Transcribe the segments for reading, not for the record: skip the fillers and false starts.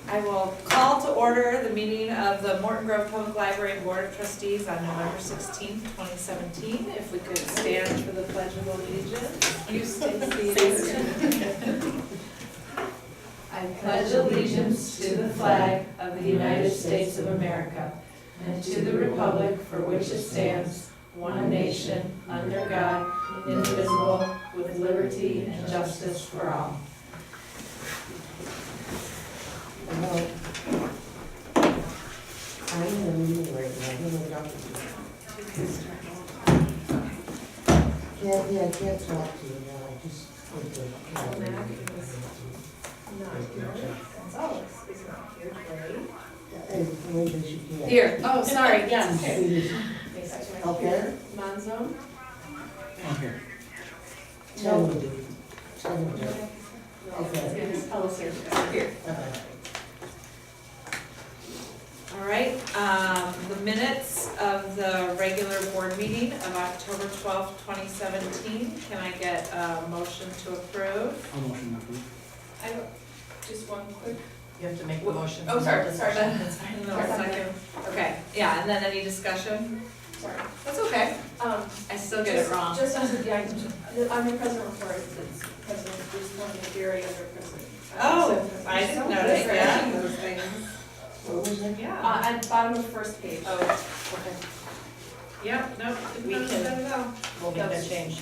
I will call to order the meeting of the Morton Grove Public Library Board of Trustees on November 16th, 2017. If we could stand for the Pledge of Allegiance. You stay seated. I pledge allegiance to the flag of the United States of America and to the republic for which it stands, one nation, under God, indivisible, with liberty and justice for all. Well, I'm in a meeting right now, I don't know what I can't talk to you now, I just put the. Maybe she can't. Here, oh, sorry, yes. Okay. Monzo? Here. Tell me. Okay. Here. All right, the minutes of the regular board meeting of October 12th, 2017. Can I get a motion to approve? I'll motion to approve. I have just one quick. You have to make the motion. Oh, sorry. That's fine. No, second. Okay, yeah, and then any discussion? Sorry. That's okay. I still get it wrong. Just as a, on your president report, it's President Bruce Montefiore under President. Oh, I didn't notice, yeah. Those things. What was it? Yeah. At the bottom of the first page. Oh, okay. Yep, nope, didn't We notice can- that at all. We'll make that change.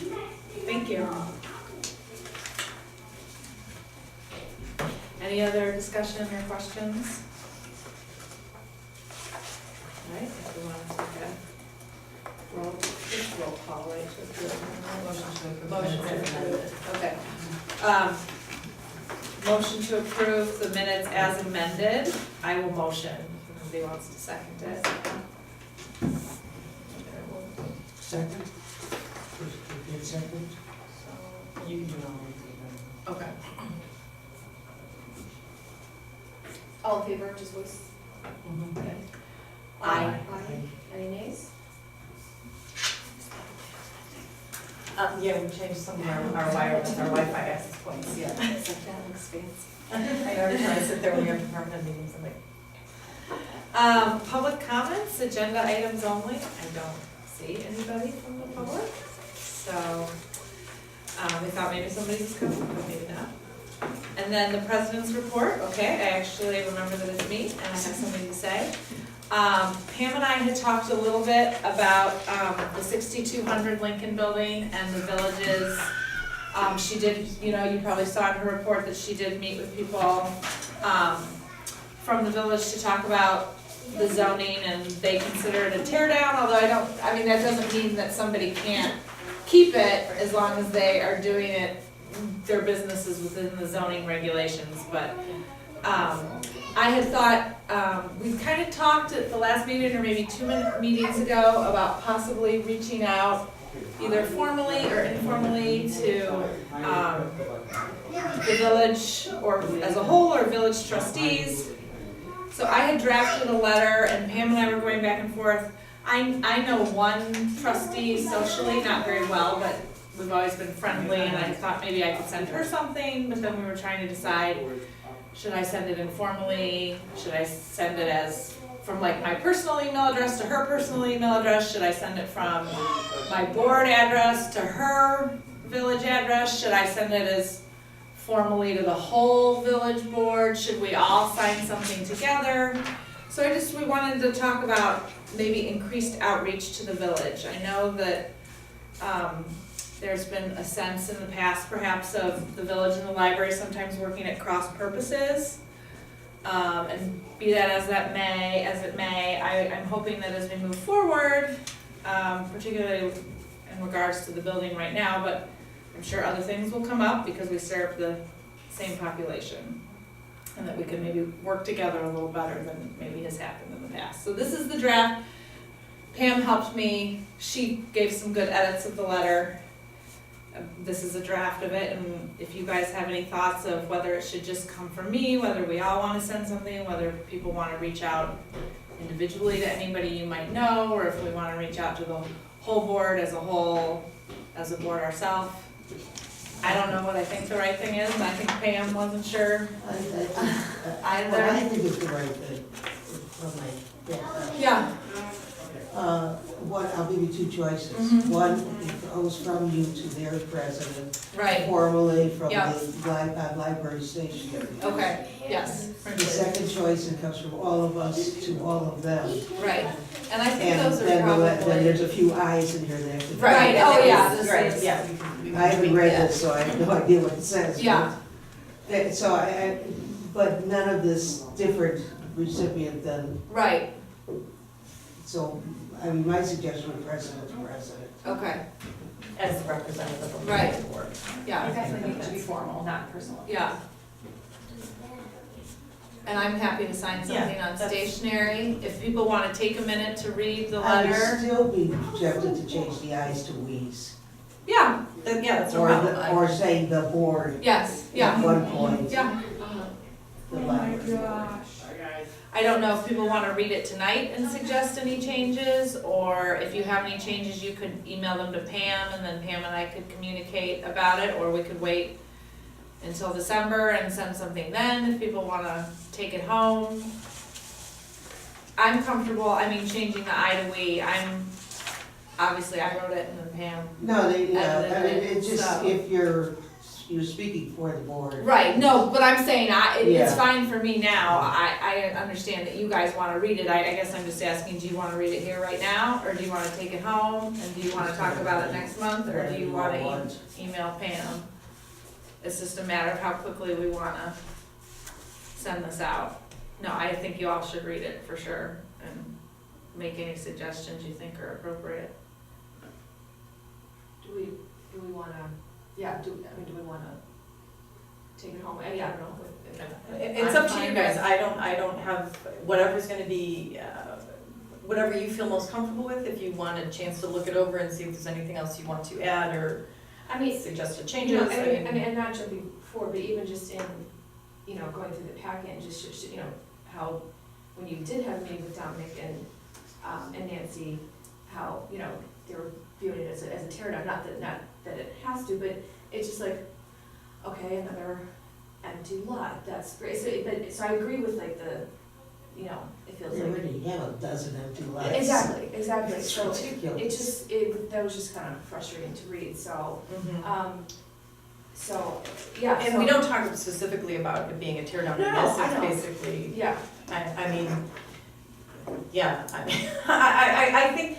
Thank you. Any other discussion or questions? All right, if we want to take a roll call, right? Motion to approve. Motion to approve, okay. Motion to approve the minutes as amended. I will motion, if nobody wants to second it. Second? First, get second? You can do it all. Okay. All in favor, just voice. Aye. Any nays? Yeah, we changed some of our wireless, our Wi-Fi access points, yeah. That looks fancy. I know every time I sit there when we have department meetings, I'm like, Public comments, agenda items only. I don't see anybody from the public. So, we thought maybe somebody was coming, but maybe not. And then the president's report, okay, I actually remember that it's me and I have something to say. Pam and I had talked a little bit about the 6200 Lincoln building and the villages. She did, you probably saw in her report that she did meet with people from the village to talk about the zoning, and they consider it a tear down, although that doesn't mean that somebody can't keep it as long as they are doing it, their businesses within the zoning regulations. But I had thought, we kind of talked at the last meeting or maybe 2 meetings ago about possibly reaching out either formally or informally to the village or as a whole, or village trustees. So I had drafted a letter, and Pam and I were going back and forth. I know one trustee socially, not very well, but we've always been friendly, and I thought maybe I could send her something, but then we were trying to decide, should I send it informally? Should I send it as from like my personal email address to her personal email address? Should I send it from my board address to her village address? Should I send it as formally to the whole village board? Should we all sign something together? So we wanted to talk about maybe increased outreach to the village. I know that there's been a sense in the past perhaps of the village and the library sometimes working at cross purposes. And be that as it may, I'm hoping that as we move forward, particularly in regards to the building right now, but I'm sure other things will come up because we serve the same population, and that we can maybe work together a little better than maybe has happened in the past. So this is the draft. Pam helped me. She gave some good edits of the letter. This is a draft of it, and if you guys have any thoughts of whether it should just come from me, whether we all want to send something, whether people want to reach out individually to anybody you might know, or if we want to reach out to the whole board as a whole, as a board ourselves. I don't know what I think the right thing is, and I think Pam wasn't sure I either. think it's the right thing, from my background. Yeah, I'll give you two choices. Mhm. One, it goes from you to their president, right, formally from Yeah. the library stationery. okay, yes, The second choice, it comes from all of us to all of them. right, and I think And those are then probably. there's a few I's in here that have to be. Right, oh, yeah, this Right, is- yeah. I haven't read this, so I have no idea what it says. Yeah. But- So but none of this different recipient than, Right, so, I mean, my suggestion would president to president. okay, As the representative of the Right. board. yeah. It definitely needs to be formal, not personal. Yeah. And I'm happy to sign something Yeah, on that's- stationery, if people wanna take a minute to read the I would letter. still be objected to change the I's to we's. Yeah, Yeah, that's no Or, problem. or say the board yes, at yeah, one point, yeah. the library. I don't know if people wanna read it tonight and suggest any changes, or if you have any changes, you could email them to Pam, and then Pam and I could communicate about it, or we could wait until December and send something then, if people wanna take it home. I'm comfortable, I mean, changing the I to we, obviously I wrote it and then Pam. No, I mean, Edited it, it's just, so. if you're speaking for the board. Right, no, but I'm saying, it's Yeah. fine for me now, I understand that you guys wanna read it, I guess I'm just asking, do you wanna read it here right now, or do you wanna take it home, and do you wanna talk about it next month, or do you wanna email Pam? It's just a matter of how quickly we wanna send this out. No, I think you all should read it for sure, and make any suggestions you think are appropriate. Do we wanna, do we wanna take it home? I mean, I don't know. It's up to you guys, I don't have, whatever's gonna be, whatever you feel most comfortable with, if you want a chance to look it over and see if there's anything else you want to add or I mean, suggested you know, changes. I mean, and not jumping forward, but even just in, you know, going through the packet and just, you know, how, when you did have a meeting with Dominic and Nancy, how, you know, they were viewing it as a tear down, not that it has to, but it's just like, okay, another empty lot, that's great, so I agree with like the, you know, it feels They like. already have a dozen empty lots. Exactly, It's so ridiculous. that was just kind of frustrating to read, so, Mhm. so, yeah. And so- we don't talk specifically about it being a tear down, No, this I know. is basically, Yeah, I mean, yeah, I think,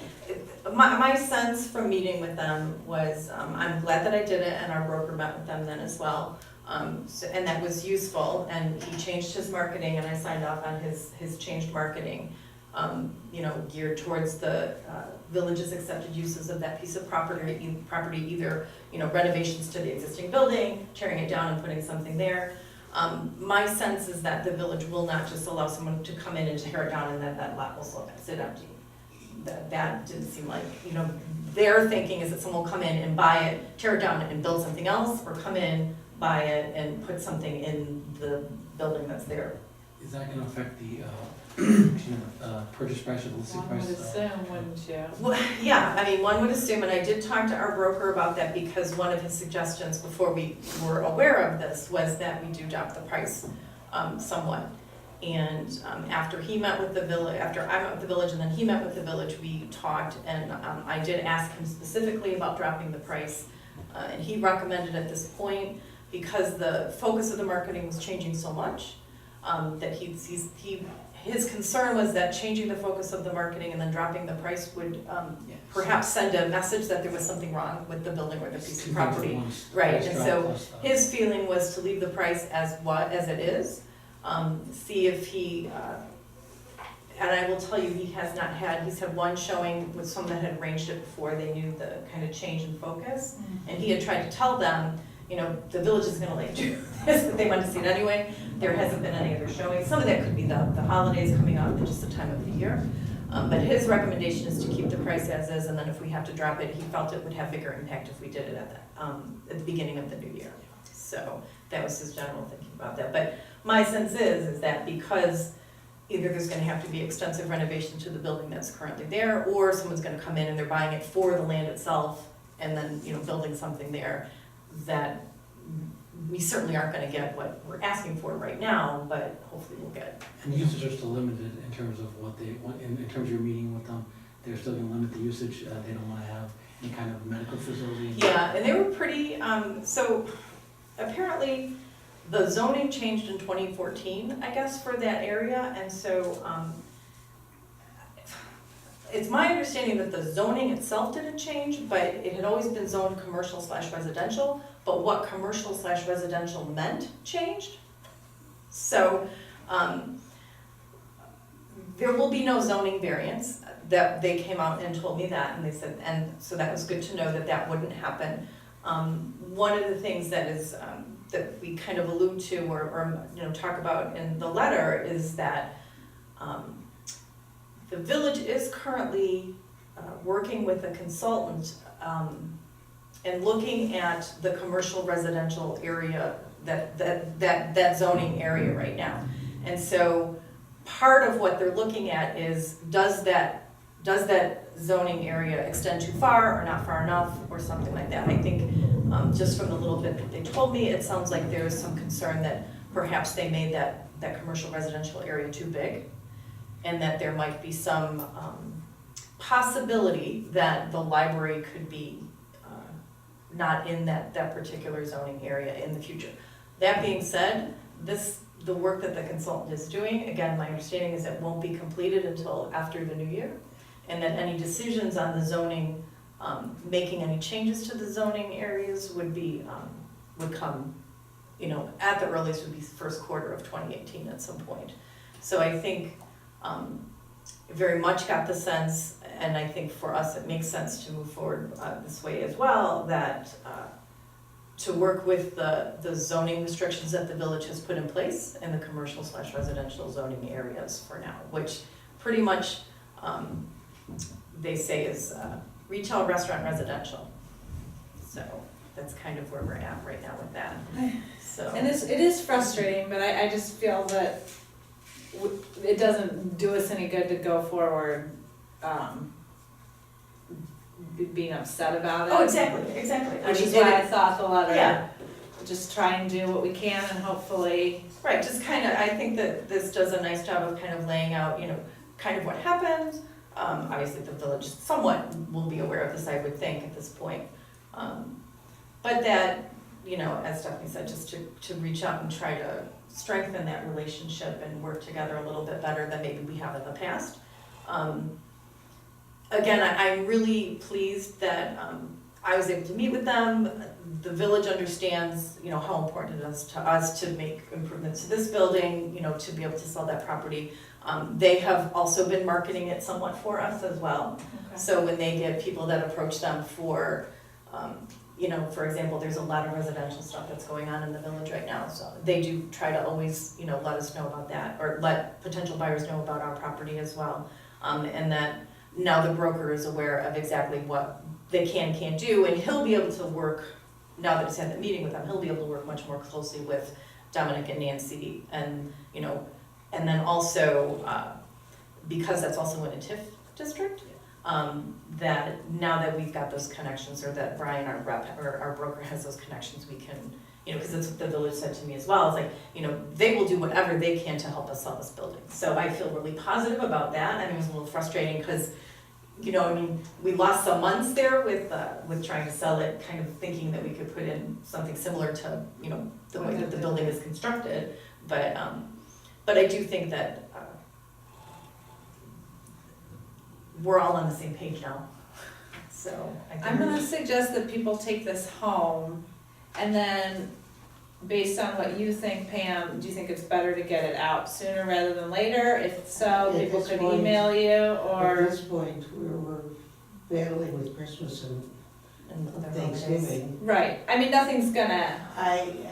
my sense from meeting with them was, I'm glad that I did it, and our broker met with them then as well. And that was useful, and he changed his marketing, and I signed off on his changed marketing, you know, geared towards the village's accepted uses of that piece of property, either, you know, renovations to the existing building, tearing it down and putting something there. My sense is that the village will not just allow someone to come in and tear it down and that lot will sit empty. That didn't seem like, you know, their thinking is that someone will come in and buy it, tear it down and build something else, or come in, buy it and put something in the building that's there. Is that gonna affect the, purchase price or the listing One price? would assume, wouldn't you? Well, yeah, I mean, one would assume, and I did talk to our broker about that because one of his suggestions before we were aware of this was that we do drop the price somewhat. And after he met with the village, after I met with the village and then he met with the village, we talked and I did ask him specifically about dropping the price. And he recommended at this point, because the focus of the marketing was changing so much, that his concern was that changing the focus of the marketing and then dropping the price would perhaps send a message that there was something wrong with the building or the piece of property. Right, and so his feeling was to leave the price as it is, see if he, and I will tell you, he's had one showing with someone that had arranged it before, they knew the kind of change in focus, and he had tried to tell them, you know, the village is gonna let you do this, but they wanted to see it anyway. There hasn't been any other showings. Some of that could be the holidays coming up and just the time of the year. But his recommendation is to keep the price as is, and then if we have to drop it, he felt it would have bigger impact if we did it at the beginning of the new year. So that was his general thinking about that. But my sense is that because either there's gonna have to be extensive renovation to the building that's currently there, or someone's gonna come in and they're buying it for the land itself, and then, you know, building something there, that we certainly aren't gonna get what we're asking for right now, but hopefully we'll get. And the usage are still limited in terms of what they, in terms of your meeting with them, they're still gonna limit the usage, they don't wanna have any kind of medical facility. Yeah, and they were pretty, so apparently the zoning changed in 2014, I guess, for that area, and so, it's my understanding that the zoning itself didn't change, but it had always been zoned commercial/residential, but what commercial/residential meant changed. So, there will be no zoning variance, that they came out and told me that, and they said, and so that was good to know that that wouldn't happen. One of the things that is, that we kind of allude to or talk about in the letter is that, the village is currently working with a consultant and looking at the commercial residential area, that zoning area right now. And so part of what they're looking at is, does that zoning area extend too far or not far enough or something like that. I think just from the little bit that they told me, it sounds like there's some concern that perhaps they made that commercial residential area too big, and that there might be some possibility that the library could be not in that particular zoning area in the future. That being said, the work that the consultant is doing, again, my understanding is it won't be completed until after the new year, and that any decisions on the zoning, making any changes to the zoning areas would come, at the earliest would be first quarter of 2018 at some point. So I think very much got the sense, and I think for us it makes sense to move forward this way as well, that to work with the zoning restrictions that the village has put in place in the commercial/residential zoning areas for now, which pretty much they say is retail, restaurant, residential. So that's kind of where we're at right now with that. So. And it is frustrating, but I just feel that it doesn't do us any good to go forward, being upset about it. Oh, exactly. Which is why I thought the letter, Yeah. just try and do what we can and hopefully. Right, just kind of, I think that this does a nice job of kind of laying out, kind of what happened. Obviously, the village somewhat will be aware of this, I would think, at this point. But that, as Stephanie said, just to reach out and try to strengthen that relationship and work together a little bit better than maybe we have in the past. Again, I'm really pleased that I was able to meet with them. The village understands, how important it is to us to make improvements to this building, to be able to sell that property. They have also been marketing it somewhat for us as well. Okay. So when they get people that approach them for, for example, there's a lot of residential stuff that's going on in the village right now. So they do try to always, let us know about that, or let potential buyers know about our property as well. And that now the broker is aware of exactly what they can't do, and he'll be able to work, now that he's had the meeting with them, he'll be able to work much more closely with Dominic and Nancy, and, and then also, because that's also in a TIF district, that now that we've got those connections, or that Brian, our rep, or our broker has those connections, we can, because that's what the village said to me as well, is like, they will do whatever they can to help us sell this building. So I feel really positive about that. I mean, it was a little frustrating because, we lost some months there with trying to sell it, kind of thinking that we could put in something similar to, the way that the building is constructed. But I do think that we're all on the same page now. So I think I'm gonna suggest that people take this home, and then, based on what you think, Pam, do you think it's better to get it out sooner rather than later? If so, At people this could point- email you, At or, this point, we're battling with Christmas and and other holidays. Thanksgiving. right, I mean, nothing's gonna,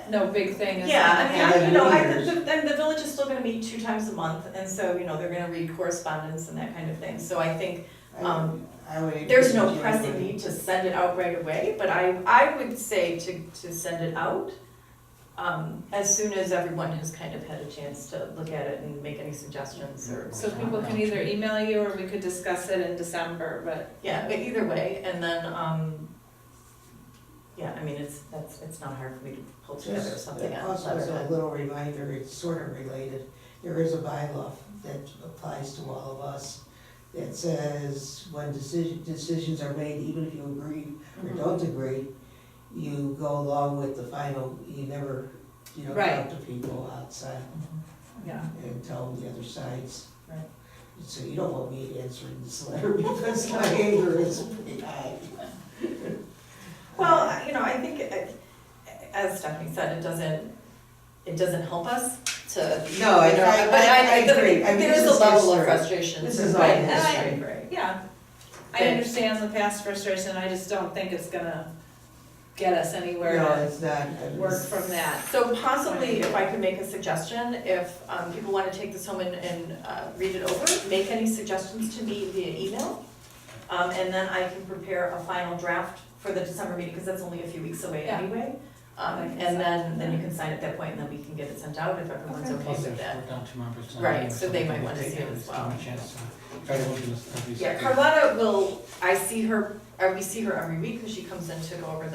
no big thing is gonna Yeah, I happen. mean, and the village is still gonna meet 2 times a month, and so, they're gonna read correspondence and that kind of thing. So I think I would there's no encourage pressing everybody- need to send it out right away, but I would say to send it out as soon as everyone has kind of had a chance to look at it and make any suggestions or. So people can either email you, or we could discuss it in December, but, Yeah, but either way, and then, yeah, I mean, it's not hard for me to pull together Just something on also as a letterhead. little reminder, it's sort of related. There is a bylaw that applies to all of us that says when decisions are made, even if you agree or Mhm. don't agree, you go along with the final, you don't Right. talk to people outside Yeah. and tell them the other sides. Right. So you don't want me answering this letter because my anger is pretty high. Well, I think, as Stephanie said, it doesn't help us to. No, I agree. I mean, There is this a is level of history. frustration. This is all Right, and history. right. Yeah, I Okay. understand the past frustration, I just don't think it's gonna get us anywhere No, to it's not. I mean, work from that. So possibly, if I could make a suggestion, if people want to take this home and read it over, make any suggestions to me via email. And then I can prepare a final draft for the December meeting, because that's only a few weeks away Yeah. anyway. I can And sign. then you can sign at that point, and then we can get it sent out if everyone's Okay. okay Plus, with there's, that. we're down 2 members tonight. Right, or so they something, might we'll wanna take see it as just give well. them a chance to try to look at this, at least. Yeah, Carlotta will, we see her every week, because she comes in to go over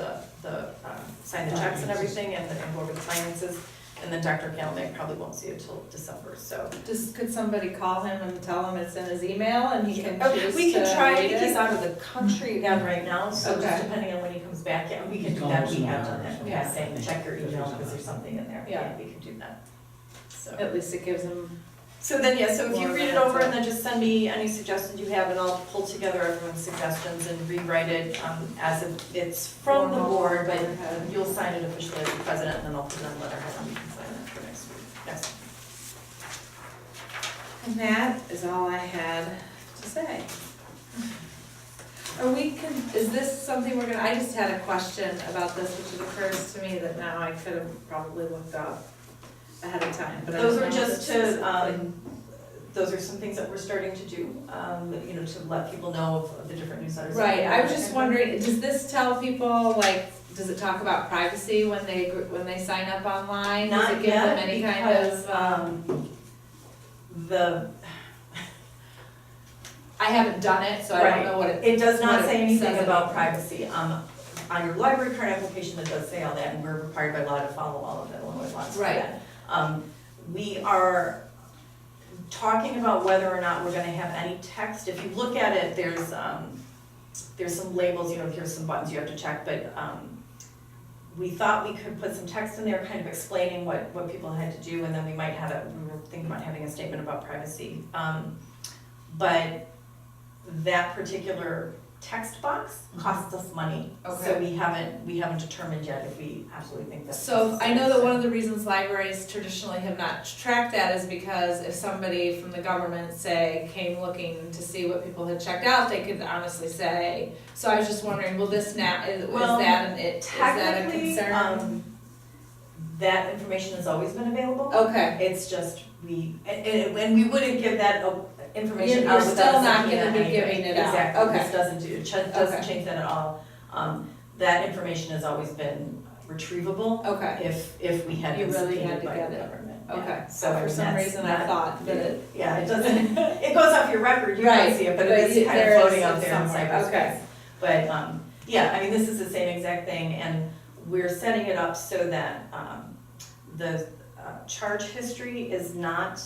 sign the checks and everything, and go over the finances. And then Dr. Calmack probably won't see it till December, so. Could somebody call him and tell him it's in his email and he can choose to We can try, I think read he's it? out of the country again right now, so just Okay. depending on when he comes back, yeah, we can do Call that, him we have soon. done that, Yeah. yeah, saying, check your email, because there's something in there, Yeah. yeah, we can do that. So, At least it gives him, so then, yeah, so if you More read it than over, and that's then just send me any suggestions you have, and I'll pull together everyone's suggestions and rewrite it, as if it's from the Formal board, but letterhead. you'll sign it officially as the president, and then I'll put it on letterhead, and we can sign it for next week, yes. and that is all I had to say. Is this something we're gonna, I just had a question about this, which occurs to me that now I could have probably looked up ahead of time, but I don't Those know are if just it's to, those are some things that we're starting to do, to let people know of the different newsletters. Right, I was just wondering, does this tell people, like, does it talk about privacy when they sign up online? Does Not it give them yet, any kind because, of, the, I haven't done it, so I don't Right. know what it. it does not what say it anything says about privacy. On your library card application, it does say all that, and we're required by law to follow all of the Illinois laws for Right. that. We are talking about whether or not we're gonna have any text. If you look at it, there's some labels, here's some buttons you have to check, but, we thought we could put some text in there kind of explaining what people had to do, and then we were thinking about having a statement about privacy. But that particular text box costs us money. So Okay. we haven't determined yet if we absolutely think that's So I know that necessary. one of the reasons libraries traditionally have not tracked that is because if somebody from the government, say, came looking to see what people had checked out, they could honestly say. So I was just wondering, will this now, is Well, that is that a Technically, concern? that information has always been available. Okay, It's just and we wouldn't give that information You're out still without not subpoena gonna be anyway. giving it out. Exactly, Okay. this doesn't Okay. change that at all. That information has always been retrievable okay, if we had You been really subpoenaed had to by get the it. government. okay. Yeah. So for mean, some that's reason I not- thought that it. Yeah, it doesn't, it goes off your record, you Right, don't see it, but but it is kind of there is floating out there in somewhere. cyberspace. Okay. But, yeah, I mean, this is the same exact thing, and we're setting it up so that, the charge history is not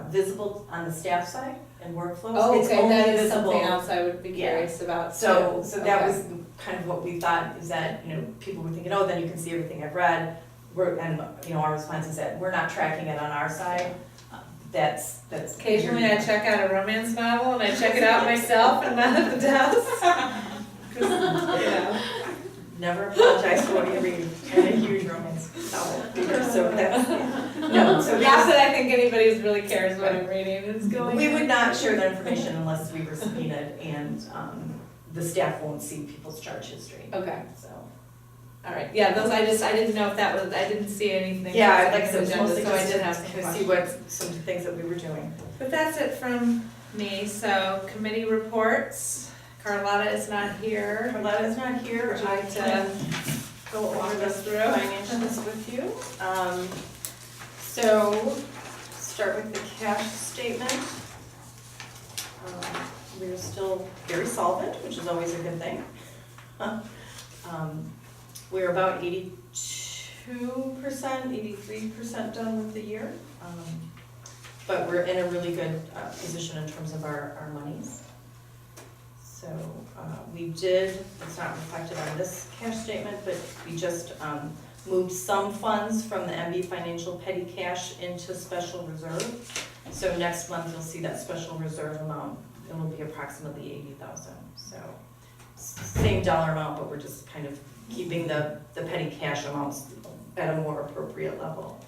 visible on the staff side and workflows. Oh, It's okay, only that is visible- something else I would be Yeah. curious about So, too. so that Okay. was kind of what we thought, is that, people were thinking, oh, then you can see everything I've read. Our response is that we're not tracking it on our side. That's. Occasionally I check out a romance novel and I check it out myself and not at the desk. 'Cause, Never apologize for what you read. I'm a huge romance novel reader, so that's, no, so Not that's, that I think anybody really cares what I'm reading, it's going. we would not share that information unless we were subpoenaed, and, the staff won't see people's charge history, Okay, so. all right, yeah, those, I didn't know if that was, I didn't see anything. Yeah, I'd on like the to, agenda, mostly so I just did have some to see questions. some things that we were doing. But that's it from me, so committee reports, Carlotta is not here. Carlotta is not here, Would you I like to can go walk over the us through? financials with you. So, start with the cash statement. We're still very solvent, which is always a good thing. We're about 82%, 83% done with the year. But we're in a really good position in terms of our monies. So we did, it's not reflected on this cash statement, but we just moved some funds from the MB Financial Petty Cash into special reserve. So next month you'll see that special reserve amount, it will be approximately 80,000. So same dollar amount, but we're just kind of keeping the petty cash amounts at a more appropriate level.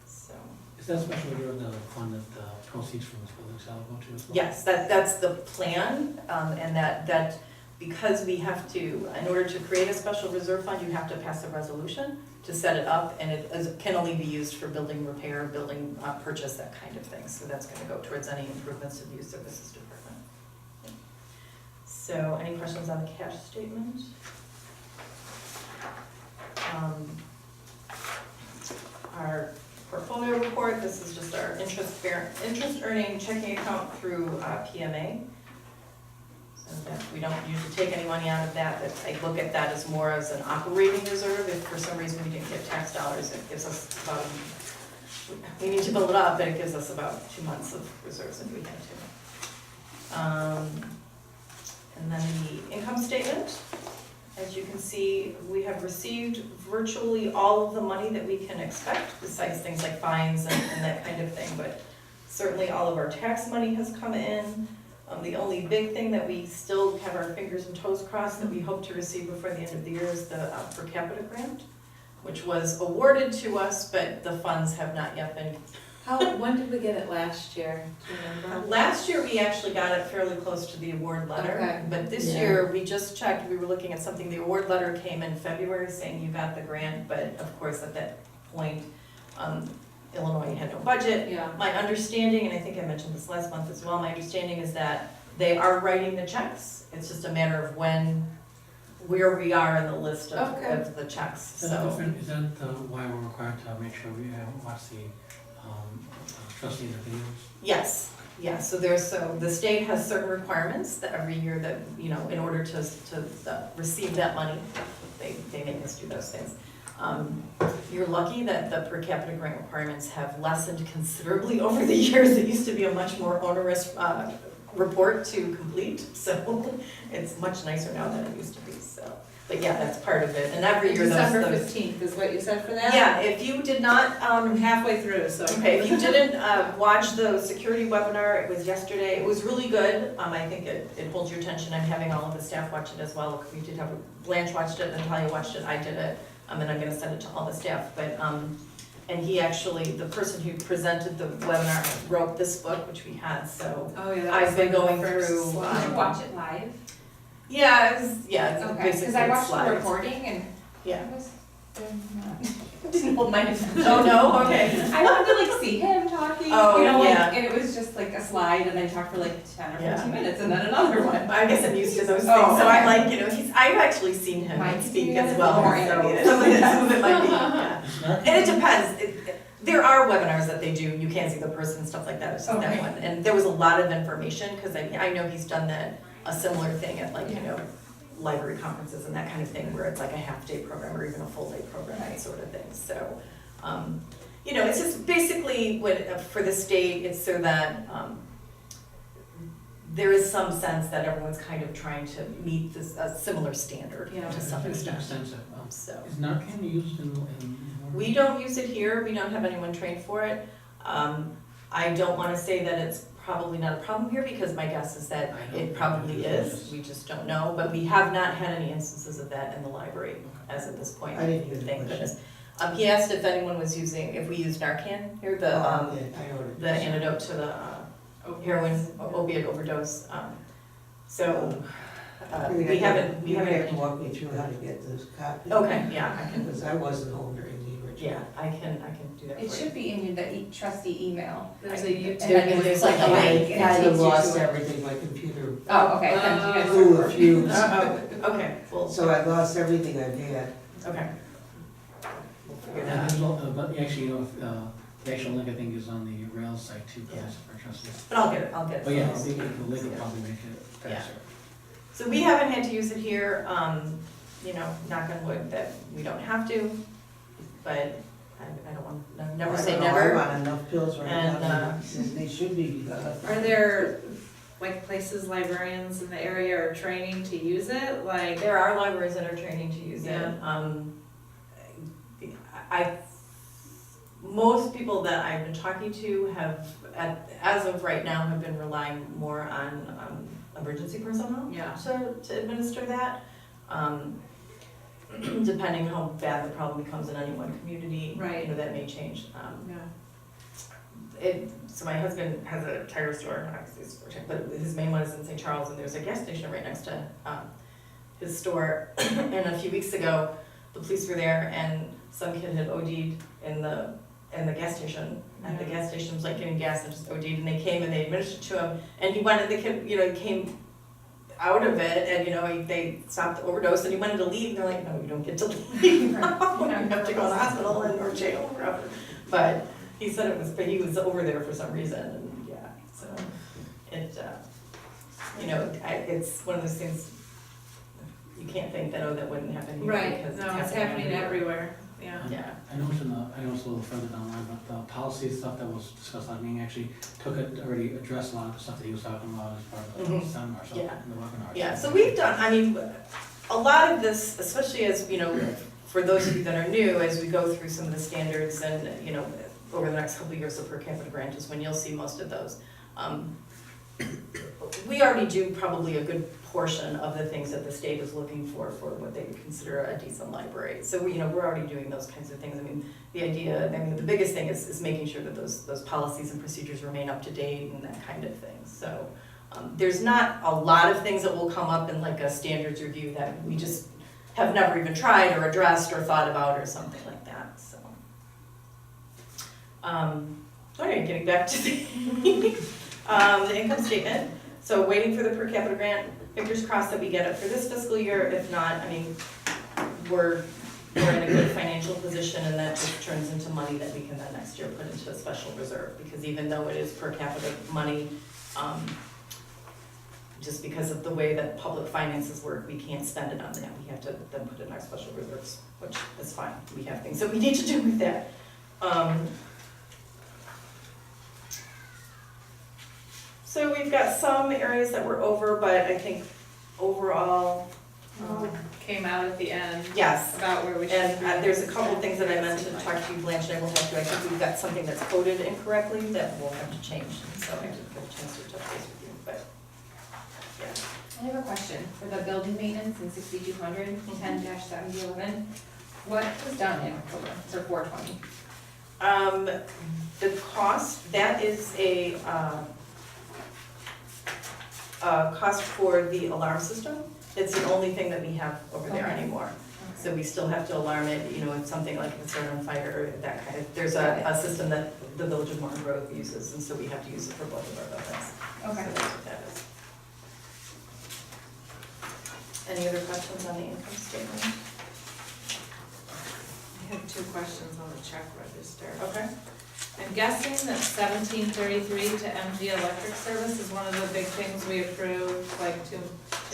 So Is that special reserve the fund that the proceeds from this building sale go to as well? yes, that's the plan, and that because we have to, in order to create a special reserve fund, you have to pass a resolution to set it up, and it can only be used for building repair, building purchase, that kind of thing. So that's gonna go towards any improvements to the youth services department. So any questions on the cash statement? Our portfolio report, this is just our interest earning checking account through PMA. So that we don't usually take any money out of that, but I look at that as more as an operating reserve. If for some reason we didn't get tax dollars, it gives us about, we need to build it up, but it gives us about 2 months of reserves if we had to. And then the income statement. As you can see, we have received virtually all of the money that we can expect, besides things like fines and that kind of thing, but certainly all of our tax money has come in. The only big thing that we still have our fingers and toes crossed that we hope to receive before the end of the year is the per capita grant, which was awarded to us, but the funds have not yet been. When did we get it last year? Do you remember? Last year, we actually got it fairly close to the award letter, Okay. but this Yeah. year, we just checked, we were looking at something, the award letter came in February saying you got the grant, but of course, at that point, Illinois had no budget. Yeah. My understanding, and I think I mentioned this last month as well, my understanding is that they are writing the checks, it's just a matter of where we are in the list of the checks, Is that so. different, is that why we're required to make sure we watch the trustees or videos? Yes, so the state has certain requirements that every year that, you know, in order to receive that money, they make us do those things. You're lucky that the per capita grant requirements have lessened considerably over the years. It used to be a much more onerous report to complete, so it's much nicer now than it used to be, so. But yeah, that's part of it, and every year December those. 15th is what you said for that? Yeah, if you did not, I'm halfway through, so. okay, if you didn't watch the security webinar, it was yesterday, it was really good. I think it holds your attention. I'm having all of the staff watch it as well. We did have, Blanche watched it, Natalia watched it, I did it, and I'm gonna send it to all the staff. But, and he actually, the person who presented the webinar wrote this book, which we had, so. Oh, yeah. I've been going through. Did you watch it live? Yeah, it's Okay, basically because I watched the slides. recording and Yeah. it was, Didn't hold my, oh, no, okay. I wanted to like see him talking, Oh, you know, like, yeah. and it was just like a slide and I talked for like 10 or Yeah. 15 minutes and then another one. I guess I'm used to those things, Oh, so I'm okay. like, you know, I've actually seen him Might speak be as a well, little more so animated. some of it might be, yeah. It's not- And it depends. There are webinars that they do, you can't see the person, stuff like that, it's just that Okay. one. And there was a lot of information, because I know he's done a similar thing at like, you know, library conferences and that kind of thing, where it's like a half-day program or even a full-day program, that sort of thing. So, you know, it's just basically for the state, it's so that there is some sense that everyone's kind of trying to meet this, a similar standard Yeah. to some It's extent. extensive. So. Is Narcan used in? We don't use it here, we don't have anyone trained for it. I don't wanna say that it's probably not a problem here, because my guess is that I don't it know. probably is, we just don't know, but we have not had any instances of that in the library as of this point. I didn't hear the Thank question. goodness. He asked if anyone was using, if we used Narcan here, Oh, yeah, I know what it the is. antidote to the heroin opiate overdose, so, we haven't. You have to walk me through how to get those copies. Okay, yeah, I can, Because I wasn't home during the original. yeah, I can do that for you. It should be in the trustee email. There's a And YouTube. then it's like a I link and it kind takes of you lost to it. everything, my computer Oh, okay, then you guys blew are. a fuse. Okay, well, So I lost everything I've had. okay. We'll figure Yeah, that out. but actually, you know, the actual link I think is on the Rails site too, Yeah. for trustees. But I'll get it. But yeah, from the you. link will probably make it Yeah. faster. So we haven't had to use it here. you know, knock on wood, that we don't have to, but I don't want, never say I'm never. on enough pills right And, now, they should be, Are there like places librarians in the area are training to use it, like? There are libraries that are training to use it. Yeah. Most people that I've been talking to have, as of right now, have been relying more on emergency personnel Yeah. to administer that. Depending how bad the problem becomes in any one community, Right. you know, that may change. Yeah. So my husband has a tire store, obviously it's for tire, but his main one is in St. Charles, and there's a gas station right next to his store. And a few weeks ago, the police were there, and some kid had OD'd in the gas station. And the gas station was like getting gas and just OD'd, and they came and they administered to him, and he wanted, the kid, you know, came out of it, and you know, they stopped the overdose, and he wanted to leave, and they're like, no, you don't get to leave. You have to go to the hospital and or jail forever. But he said but he was over there for some reason, and yeah, so it, you know, it's one of those things, you can't think that, oh, that wouldn't happen here, Right, because no, it's happening everywhere, yeah. Yeah. I noticed I noticed a little further down the line, but the policy stuff that was discussed last meeting actually already addressed a lot of the stuff that he was talking about as part of the Mhm. seminar, so, Yeah. in the webinar. Yeah, so we've done, I mean, a lot of this, especially as, you know, for those of you that are new, as we go through some of the standards and, you know, over the next couple of years, the per capita grant is when you'll see most of those. We already do probably a good portion of the things that the state is looking for what they would consider a decent library. So we, you know, we're already doing those kinds of things. I mean, the biggest thing is making sure that those policies and procedures remain up to date and that kind of thing. So there's not a lot of things that will come up in like a standards review that we just have never even tried or addressed or thought about or something like that, so. Okay, getting back to the income statement. So waiting for the per capita grant, fingers crossed that we get it for this fiscal year. If not, I mean, we're in a good financial position, and that just turns into money that we can then next year put into a special reserve, because even though it is per capita money, just because of the way that public finances work, we can't spend it on that. We have to then put it in our special reserves, which is fine. We have things that we need to do with that. So we've got some areas that we're over, but I think overall, Came out at the end yes. about where we should And be. there's a couple things that I meant to talk to you, Blanche, and I will have to, I think we've got something that's coded incorrectly that we'll have to change. So I didn't get a chance to touch base with you, but, yeah. I have a question for the building maintenance in 6200, 10-7011. What was done in October for 420? The cost, that is a cost for the alarm system. It's the only thing that we have over there Okay. anymore. So we still have to alarm it, you know, if something like if it's started on fire or that kind of, there's a system that the Village of Morton Grove uses, and so we have to use it for both of our buildings. Okay. So that's what that is. Any other questions on the income statement? I have two questions on the check register. Okay. I'm guessing that 1733 to MG Electric Service is one of the big things we approved like two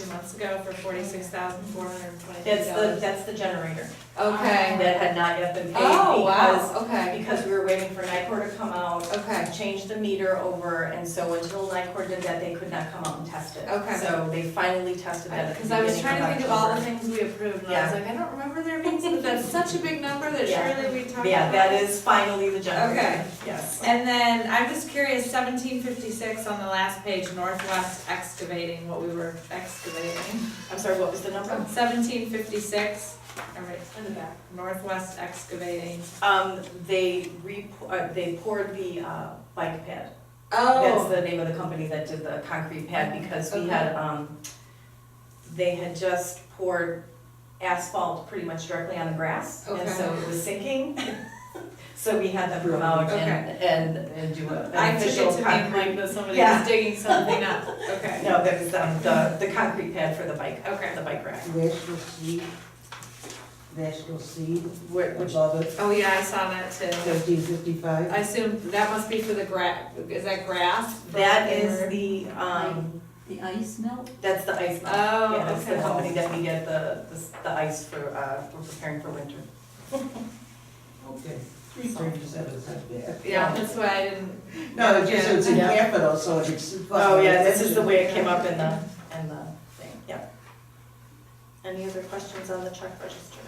months ago for $46,422. That's the generator. Okay. That had not yet been paid Oh, because wow, okay, because we were waiting for NICOR to come out, okay, change the meter over, and so until NICOR did that, they could not come out and test it. Okay. So they finally tested that at the because I was beginning trying to think of all the October. things we approved, and I was Yeah. like, I don't remember there being, but that's such a big number that Yeah. surely we talked about. Yeah, that is finally the generator. Okay. Yes. And then, I'm just curious, 1756 on the last page, Northwest Excavating, what we were excavating. I'm sorry, what was the number? 1756, all right, in the back, Northwest Excavating. They poured the bike pad. That's Oh, the name of the company that did the concrete pad, because we had, they had just poured asphalt pretty much directly on the grass, and so it was sinking. So we had them come out and do an I took official it to mean concrete. like that somebody Yeah. was digging something up, okay. No, that was the concrete pad for the bike, Okay. the bike rack. National Seed, Which, above it, Oh, yeah, I saw that too. 1355. I assume that must be for the grass, is that grass? that is the, The ice melt? That's the ice melt. Oh, Yeah, that's the okay. company that we get the ice for preparing for winter. Okay, 337 is not bad. Yeah, that's why I didn't. No, it's just, it's in Yeah. capital, so it's. Oh, yeah, this is the way it came up in the thing, yeah. Any other questions on the check register?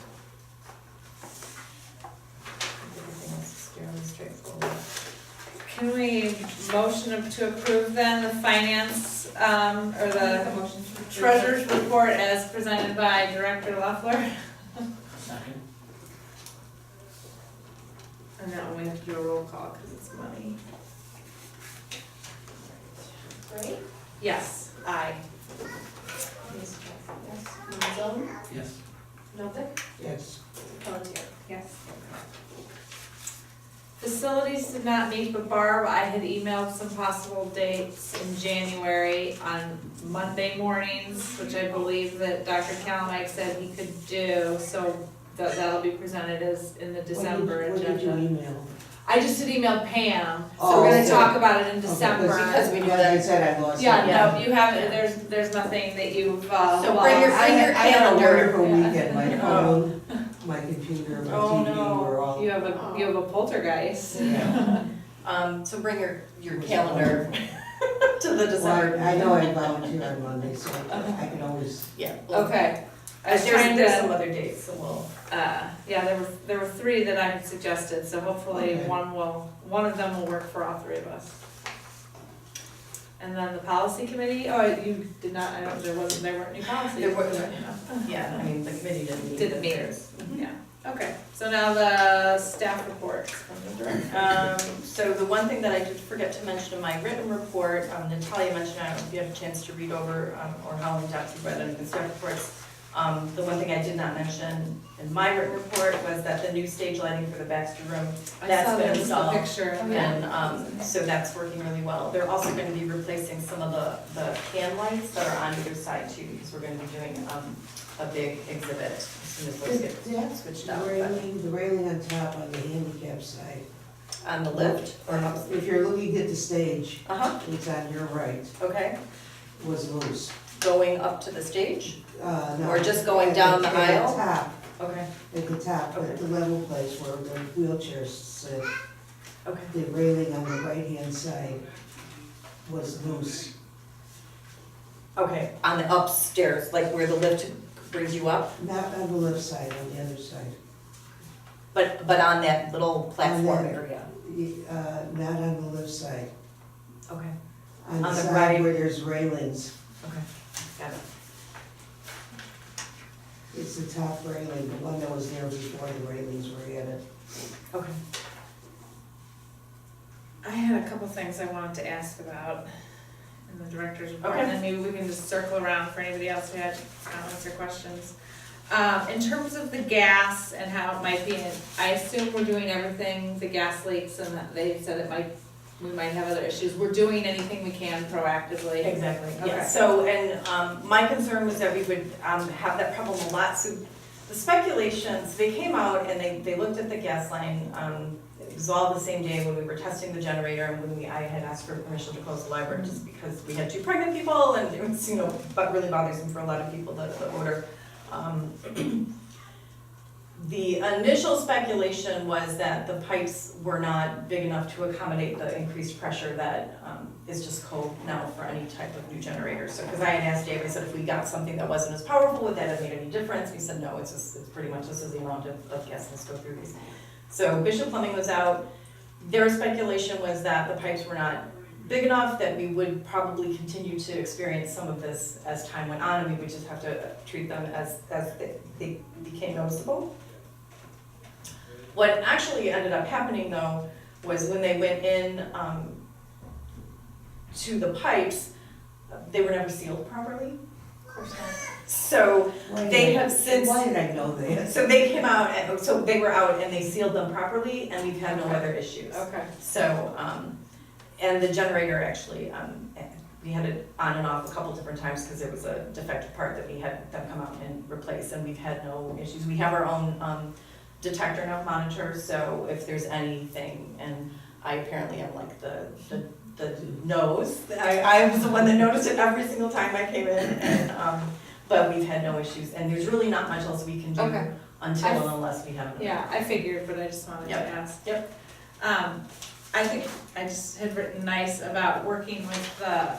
Everything else is fairly straightforward. Can we motion to approve then the finance, or I'll the make a motion to approve treasurer's report as presented by Director Loeffler? Second. And that one we have to do a roll call because it's money. Right? Yes, aye. Yes. Monzone, Yes. Novick, Yes, Pelletier. Yes. Facilities did not meet, but Barb, I had emailed some possible dates in January on Monday mornings, which I believe that Dr. Kalamike said he could do, so that'll be presented as in the December What did you agenda. email? I just had emailed Pam, so Oh, we're gonna okay. talk about it in Okay, December. Because we knew Like that. I said, I lost. Yeah, it. no, you haven't, there's nothing that you've, lost. So bring your- I had a calendar. wonderful Yeah. weekend, my phone, my computer, my Oh, TV no. were all. You have a poltergeist. Yeah. So bring your calendar to the Well, December. I know I volunteer on Monday, so I can always, Yeah. well, Okay. I was There's, trying there's some to, other dates, so we'll. yeah, there were three that I had suggested, so hopefully Okay. one of them will work for all three of us. And then the policy committee, oh, you did not, I don't, there weren't any policies. There weren't. No. Yeah, I mean, the committee didn't meet. Didn't meet. theirs. Yeah, okay, so now the staff reports from the director. So the one thing that I did forget to mention in my written report, Natalia mentioned, I don't know if you had a chance to read over, or how in depth you read it in the staff reports. The one thing I did not mention in my written report was that the new stage lighting for the Baxter Room, I that's saw been that was the installed. picture. And, so that's working really well. They're also gonna be replacing some of the can lights that are on either side too, because we're gonna be doing, a big exhibit as soon as those get that's switched out. the But railing on top on the handicap side. on the lift, or how, If you're looking at the stage, uh-huh, it's on your right, okay, was loose. going up to the stage, No, or just going down the aisle? Okay, At the top, Okay. at the level place where the wheelchairs sit, okay, the railing on the right-hand side was loose. okay, on the upstairs, like where the lift brings you up, Not on the left side, on the other side. but on that little platform that- area, Not on the left side, okay, on the On the side right. where there's railings. okay, got it. It's the top railing, the one that was there before the railings were added. Okay. I had a couple things I wanted to ask about in the director's report, and then maybe we can just circle around for anybody else who had comments or questions. In terms of the gas and how it might be, I assume we're doing everything, the gas leaks, and that they said we might have other issues. We're doing anything we can proactively. Exactly, Okay. yeah, so, and, my concern was that we would, have that problem a lot, so the speculations, they came out and they looked at the gas line, it was all the same day when we were testing the generator and when I had asked for permission to close the library, just because we had 2 pregnant people and it was, but really bothersome for a lot of people, the odor. The initial speculation was that the pipes were not big enough to accommodate the increased pressure that is just code now for any type of new generator. So, because I had asked Dave, I said, if we got something that wasn't as powerful, would that have made any difference? He said, no, it's pretty much, this is the amount of gas that's go through these. So Bishop Plumbing was out. Their speculation was that the pipes were not big enough, that we would probably continue to experience some of this as time went on, and we would just have to treat them as they became noticeable. What actually ended up happening though, was when they went in to the pipes, they were never sealed properly. Of course not. So they have since, Why did I know that? so they came out, and so they were out and they sealed them properly, and we've had no other issues. Okay. So, and the generator actually, we had it on and off a couple different times because there was a defective part that we had them come out and replace, and we've had no issues. We have our own detector now monitor, so if there's anything, and I apparently am like the the no's. I was the one that noticed it every single time I came in, and, but we've had no issues, and there's really not much else we can do Okay. until and unless we have. Yeah, I figured, but I just wanted to Yep. ask. Yep. I think I just had written nice about working with the,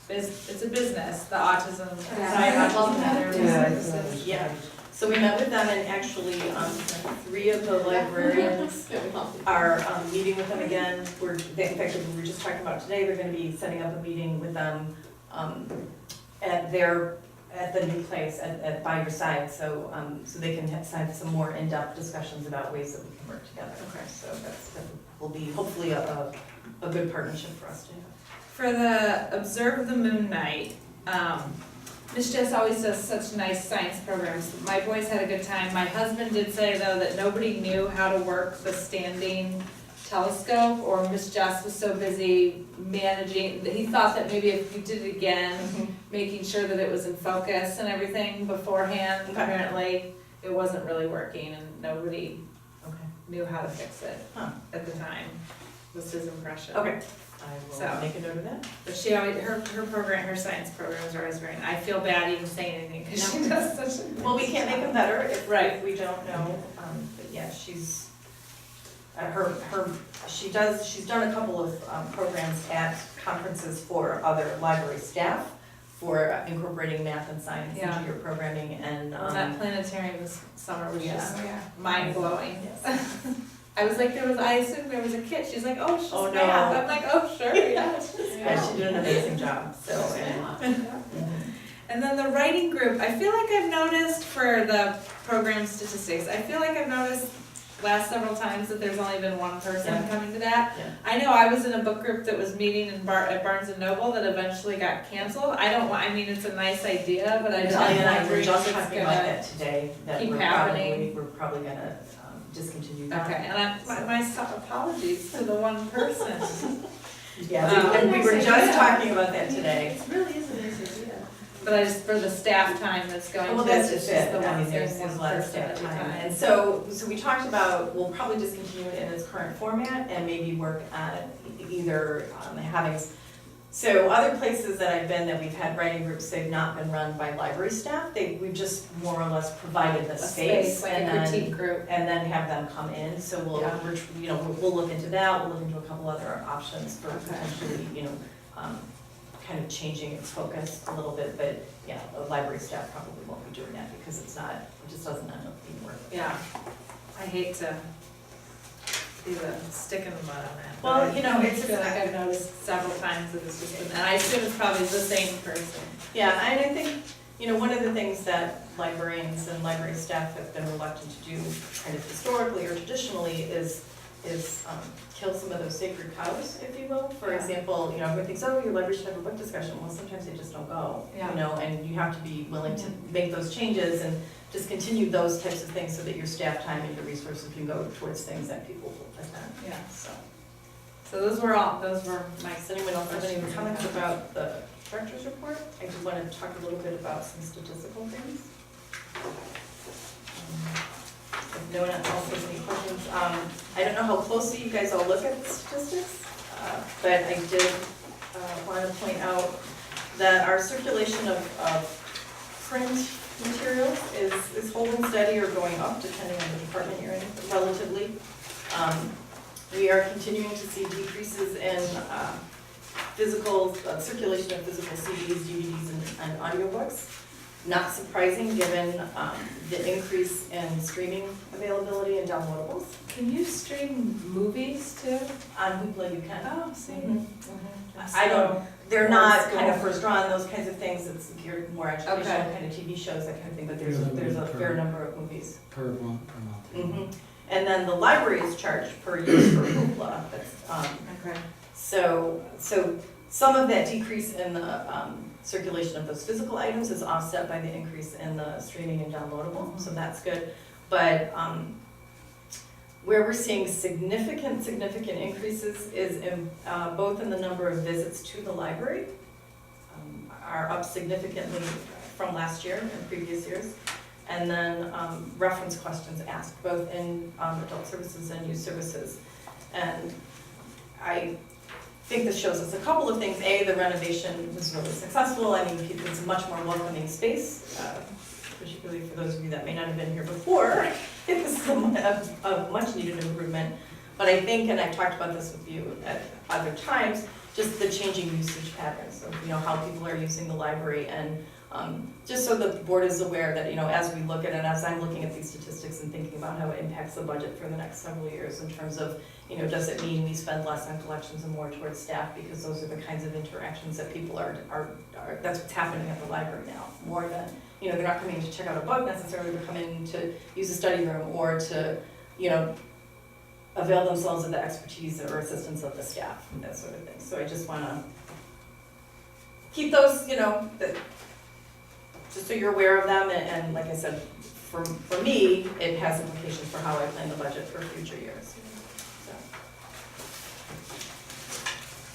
it's a business, the autism. Yeah, Society I of love Autism that. Center. Yeah, I thought it was Yeah. great. So we met with them, and actually, 3 of the librarians are meeting with them again. In fact, we were just talking about today, they're gonna be setting up a meeting with them at the new place by your side, so they can have some more in-depth discussions about ways that we can work together. Okay. So that will be hopefully a good partnership for us to have. For the Observe the Moon Night, Ms. Jess always does such nice science programs. My boys had a good time. My husband did say though that nobody knew how to work the standing telescope, or Ms. Jess was so busy managing, that he thought that maybe if you did it again, making sure that it was in focus and everything beforehand, Okay. apparently it wasn't really working and nobody Okay. knew how to fix it Huh. at the time, was his impression. Okay. I will So- make a note of that. But she always, her program, her science programs are always very, I feel bad even saying anything, because she does such a. Well, we can't make them better if Right. we don't know, but yeah, she's she's done a couple of programs at conferences for other library staff for incorporating math and science Yeah. into your programming, and That planetarium this summer was just Yeah. mind blowing. yes. I was like, I assumed there was a kid, she's like, oh, it's Oh, just no. math, I'm like, oh, sure, yeah. it's just Yeah, math. she did an amazing job, so, and, And then the writing group, I feel like I've noticed for the program statistics, I feel like I've noticed last several times that there's only been one person Yeah. coming to that. Yeah. I know I was in a book group that was meeting at Barnes and Noble that eventually got canceled. I mean, it's a nice idea, but I don't Natalia and I were wonder if just it's talking about gonna. that today, that keep we're happening. probably gonna discontinue that. Okay, and my apologies to the one person. Yeah, and we were just talking about that today. It really is a nice idea. But I just, for the staff time that's going Well, to, that's it's just just it, the I one, mean, there's one a lot of person at staff a time. time. And so we talked about, we'll probably discontinue it in its current format and maybe work at either having, so other places that I've been that we've had writing groups, they've not been run by library staff, we've just more or less provided the A space like and a then, critique group. and then have them come in, so Yeah. we'll look into that, we'll look into a couple other options for Okay. potentially, kind of changing its focus a little bit, but yeah, the library staff probably won't be doing that because it just doesn't end up being worth it. Yeah, I hate to be the stick in the mud on that. Well, but I feel like I've noticed several times that it's just been, and I assume it's probably the same person. Yeah, and I think, one of the things that librarians and library staff have been reluctant to do kind of historically or traditionally is kill some of those sacred cows, if you will. For Yeah. example, everyone thinks, oh, your library should have a book discussion. Well, sometimes they just don't go, Yeah. and you have to be willing to make those changes and just continue those types of things so that your staff time and your resources can go towards things that people will attend. Yeah. So, So those were my. does anyone else have any comments about the director's report? I do want to talk a little bit about some statistical things. If no one else has any questions, I don't know how closely you guys all look at the statistics, but I did want to point out that our circulation of print materials is holding steady or going up, depending on the department you're in, relatively. We are continuing to see decreases in physical circulation of physical CDs, DVDs, and audiobooks. Not surprising, given the increase in streaming availability and downloadables. Can you stream movies too? On Hoopla, you can. Oh, see. Mhm. That's I don't- so- They're Or not school. kind of first drawn, those kinds of things, it's geared more educational, Okay. kind of TV shows, that kind of thing, but There's there's a a fair number of movies. Per month. Mhm. And then the library is charged per use for Hoopla, that's, Okay. so some of that decrease in the circulation of those physical items is offset by the increase in the streaming and downloadable, so that's good. But where we're seeing significant increases is in both in the number of visits to the library, are up significantly from last year and previous years. And then reference questions asked, both in adult services and youth services. And think this shows us a couple of things. A, the renovation was really successful. I mean, it's a much more welcoming space, particularly for those of you that may not have been here before. It was a much needed improvement. But I think, and I've talked about this with you at other times, just the changing usage patterns of, how people are using the library, and just so the board is aware that, as we look at it, as I'm looking at these statistics and thinking about how it impacts the budget for the next several years in terms of, does it mean we spend less on collections and more towards staff, because those are the kinds of interactions that people are that's what's happening at the library now, more than, they're not coming to check out a book necessarily, they're coming to use the study room or to, avail themselves of the expertise or assistance of the staff, and that sort of thing. So I just wanna keep those, just so you're aware of them, and like I said, for me, it has implications for how I plan the budget for future years. So.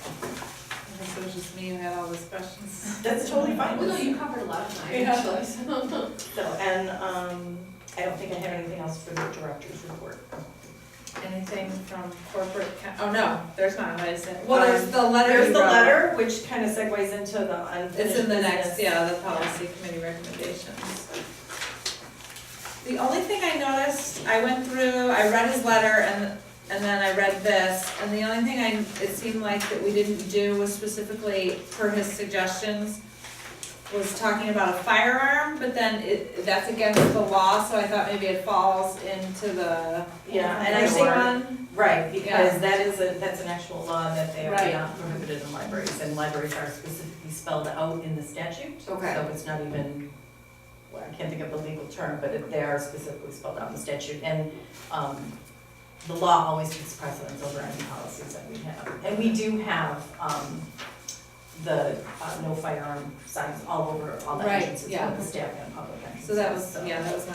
I guess it was just me who had all these questions. That's totally fine. Well, no, you covered a lot of mine, Yeah. actually, so. So, and I don't think I have anything else for the director's report. Anything from corporate, oh no, there's not, what is it? Well, there's the letter There's you the wrote. letter, which kind of segues into the unfinished It's in the next, business. the policy committee recommendations. The only thing I noticed, I went through, I read his letter and then I read this, and the only thing it seemed like that we didn't do was specifically per his suggestions, was talking about a firearm, but then that's against the law, so I thought maybe it falls into the Yeah, and I nursing think, one. right, because Yeah. that's an actual law that they are Right. not prohibited in libraries, and libraries are specifically spelled out in the statute. Okay. So it's not even, well, I can't think of the legal term, but they are specifically spelled out in the statute, and, the law always takes precedence over any policies that we have. And we do have, the no firearm signs all over all the Right, entrances, yeah. both the staff and public entrances. So that was, So- that was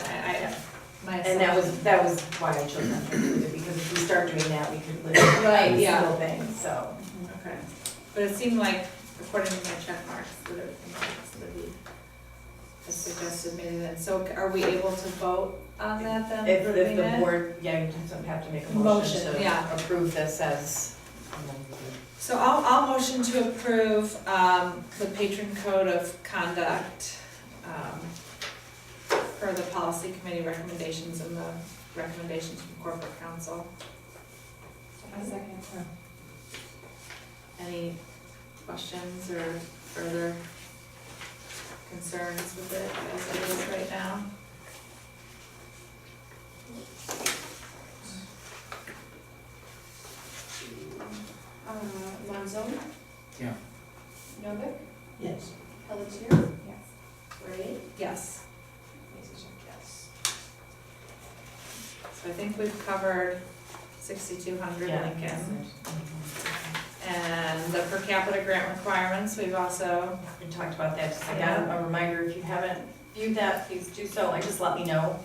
my And that was why I chose not to include it, because if we start doing that, we could literally Right, every yeah. single thing, so. Okay, but it seemed like, according to my check marks, that everything else that he has suggested maybe then, so are we able to vote on that then? If approving the it? board, you just have to make a Motion, motion yeah. to approve this as. So I'll motion to approve, the patron code of conduct, per the policy committee recommendations and the recommendations from corporate counsel. A second. Any questions or further concerns with it as it is right now? Monzone? Yeah. Novick? Yes. Pelletier? Yes. Gray? Yes. Mason, yes. So I think we've covered 6,200 Lincoln. And the per capita grant requirements, we've also, We talked about that, just again, a reminder, if you haven't viewed that, please do so, and just let me know,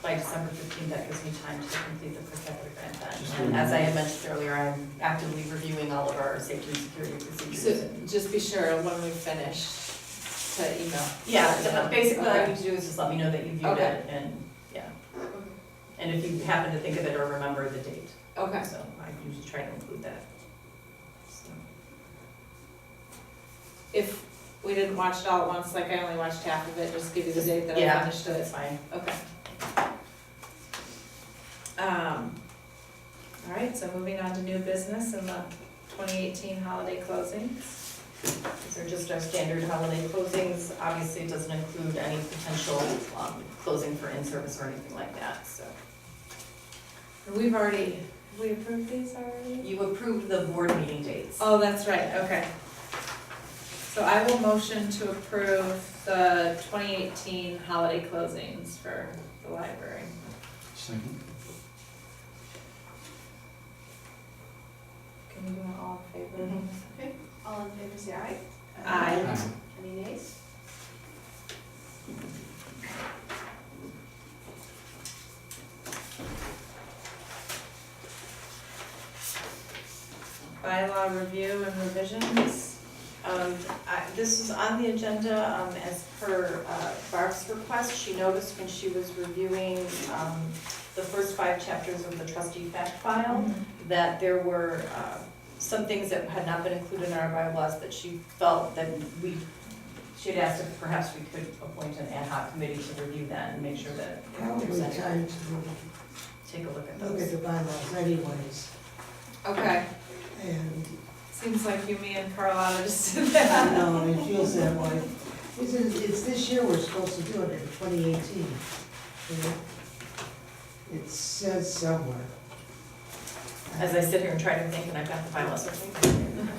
by December 15th, that gives me time to complete the per capita grant then. And as I had mentioned earlier, I'm actively reviewing all of our safety and security procedures. so just be sure when we finish to email. Yeah, basically all you Okay. need to do is just let me know that you viewed Okay. it, and, yeah. And if you happen to think of it or remember the date. Okay. So I usually try to include that. So. If we didn't watch it all at once, like I only watched half of it, just give you the date that I Yeah, finished it. that's fine. Okay. All right, so moving on to new business and the 2018 holiday closings. These are just our standard holiday closings. Obviously, it doesn't include any potential closing for in-service or anything like that, so. We've already, have we approved these already? You approved the board meeting dates. Oh, that's right, okay. So I will motion to approve the 2018 holiday closings for the library. Second. Can you do it all in favor? Mhm. Okay, all in favor, say aye. Aye. Aye. Any nays? Bylaw review and revisions. This is on the agenda as per Barb's request. She noticed when she was reviewing the first 5 chapters of the trustee fact file that there were some things that had not been included in our bylaws that she felt that she had asked if perhaps we could appoint an ad hoc committee to review that and make sure that Probably there's time any, to take a look at look at those. the bylaws anyways, Okay, and seems like you, me, and Carlotta just did I that. know, it feels that way. It's this year we're supposed to do it in 2018. It says somewhere. As I sit here and try to think, and I've got the bylaws with me.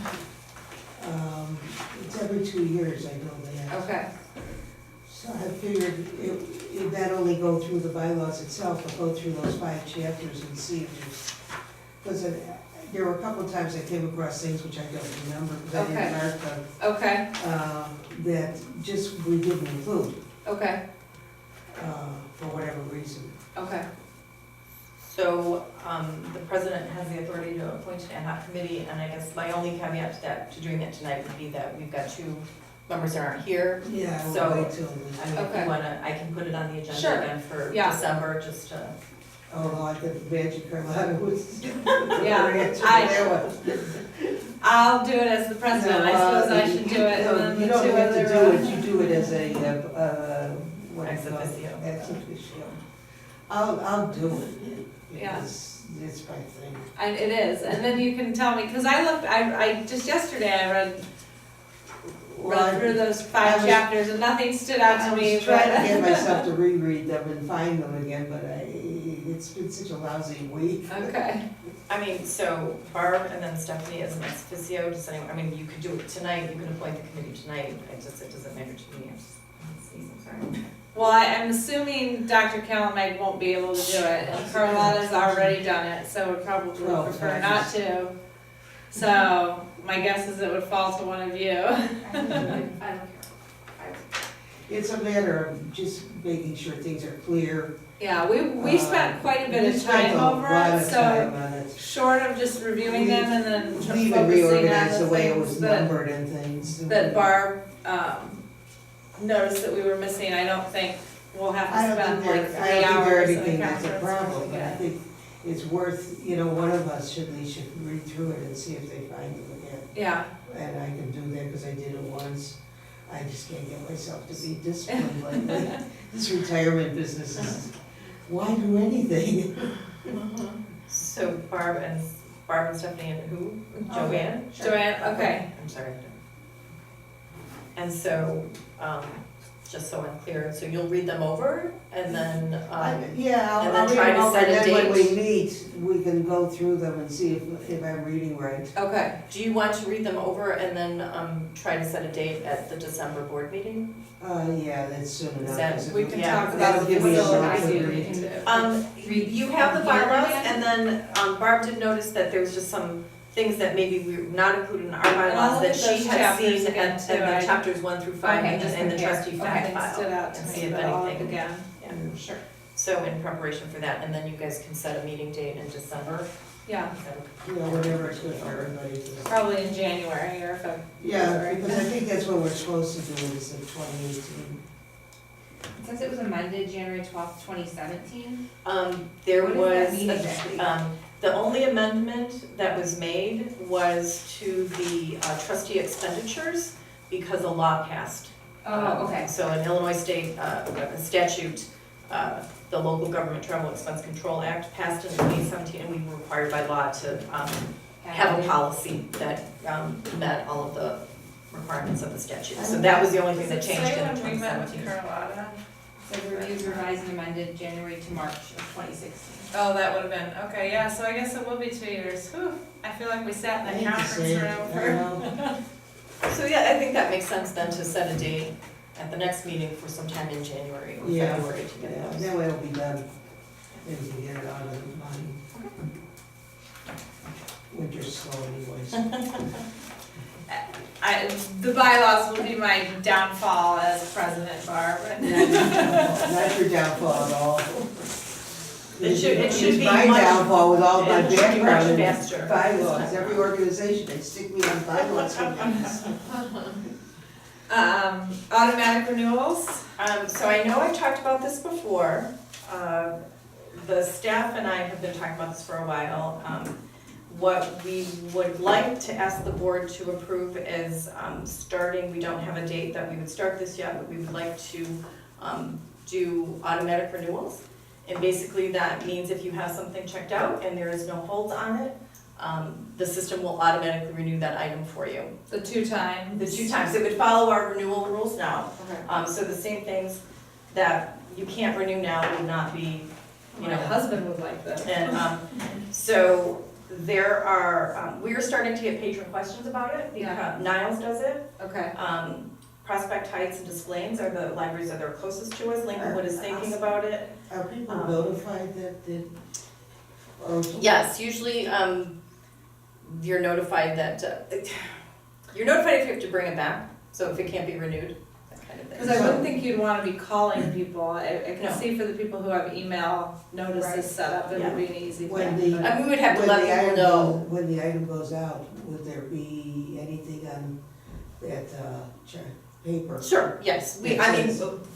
It's every 2 years, I know that. Okay, So I figured it not only go through the bylaws itself, but go through those 5 chapters and see if there's, because there were a couple of times I came across things which I don't remember, because I didn't Okay. mark them, okay, that just we didn't include, okay, for whatever reason. okay. So, the president has the authority to appoint an ad hoc committee, and I guess my only caveat to that, to doing that tonight would be that we've got 2 members that aren't here. Yeah, So, we'll wait till, I mean, if Okay. you wanna, I can put it on the Sure. agenda again for Yeah. December, just to, oh, I could imagine Carlotta was. Yeah, answer to I- that one. I'll do it as the president, I suppose I should do it, No, and then the you two don't have to other. do it, you do it as a, what do you Ex call it? officio. Ex officio. I'll do it, Yeah. because it's my thing. It is, and then you can tell me, because I looked, I, just yesterday I read Well, through those I 5 was- chapters, and nothing stood out I to me, was trying to get but. myself to reread them and find them again, but it's been such a lousy week. Okay, I mean, so Barb and then Stephanie as an ex officio, does anyone, I mean, you could do it tonight, you can appoint the committee tonight, it doesn't matter to me, I'm sneezing, sorry. well, I'm assuming Dr. Calamag won't be able to do it, and Carlotta's already done it, so would probably Well, prefer not to. So, my guess is it would fall to one of you. I don't care. It's a matter of just making sure things are clear. Yeah, we spent quite a bit We of spent time a over lot it, of so time on it. short of just reviewing them and then We focusing even on reorganized the the way it things was that, numbered and things. that Barb, noticed that we were missing, I don't think we'll have I to don't spend think like there, 3 I don't think hours there in a anything that's a conference room problem, but I again. think it's worth, one of us should read through it and see if they find them again. Yeah, And I can do that because I did it once. I just can't get myself to be disciplined lately. This retirement business is, why do anything? So Barb and Stephanie and who? Joanne? Joanne, okay, I'm sorry. And so, just so I'm clear, so you'll read them over and then, Yeah, and I'll then read try them to over, set a and then when we date. meet, we can go through them and see if I'm reading right. okay. do you want to read them over and then, try to set a date at the December board meeting? Yeah, that's soon enough. that- 'cause We it'll- can Yeah, talk about that'll the give me a facilities month to meeting read. too. You have the From here bylaws, again? and then Barb did notice that there was just some things that maybe we were not included in our And I'll bylaws look that at she those had chapters seen again, and too. the chapters 1 through 5 Okay, and just in the compare. trustee fact Nothing file. stood out and to see me, if but I'll look anything- again. Yeah. Sure. So in preparation for that, and then you guys can set a meeting date in December. Yeah, Is that okay? Whatever it's good for everybody. probably in January or February. Yeah, because I think that's what we're supposed to do is in 2018. It says it was amended January 12th, 2017. There What does was, that mean exactly? the only amendment that was made was to the trustee expenditures because a law passed. Oh, okay. So in Illinois state statute, the Local Government Travel Expense Control Act passed in 2017, and we were required by law to have a policy that met all of the requirements of the statute. So that was the only thing that Does it changed say in when we met with 2017. Carlotta? It says reviewed, revised, and amended January to March of 2016. Oh, that would have been, okay, yeah, so I guess it will be 2 years. Whew, I feel like we sat I in hate the to say conference it, I room know. So yeah, I think that makes sense then to set a date at the next meeting for sometime in January or Yeah. February to get Yeah, those. that way it'll be done, and we can get it out of the mind. Winter's slow anyways. the bylaws will be my downfall as president, Barb. Not your downfall at all. It should It's be my much- downfall with all my it should be much background in faster. bylaws. Every organization, they stick me on bylaws committees. Automatic renewals? So I know I talked about this before. The staff and I have been talking about this for a while. What we would like to ask the board to approve is starting, we don't have a date that we would start this yet, but we would like to do automatic renewals. And basically that means if you have something checked out and there is no hold on it, the system will automatically renew that item for you. The 2 times? The 2 times, it would follow our renewal rules now. Okay. So the same things that you can't renew now would not be, you My know. husband would like this. And so there are, we are starting to get patron questions about it, Yeah. because Niles does it. Okay. Prospect Heights and Des Plaines are the libraries that are closest to us. Lincolnwood is thinking about it. Are people notified that, or? Yes, usually, you're notified that, you're notified if you have to bring it back, so if it can't be renewed, that kind of thing. Because I wouldn't think you'd want to be calling people. I No. can see for the people who have email notices Right. set up, it would be an easy When thing. the- but- And we would have to When let the people item know. goes- When the item goes out, would there be anything on that, paper? Sure, yes, I mean,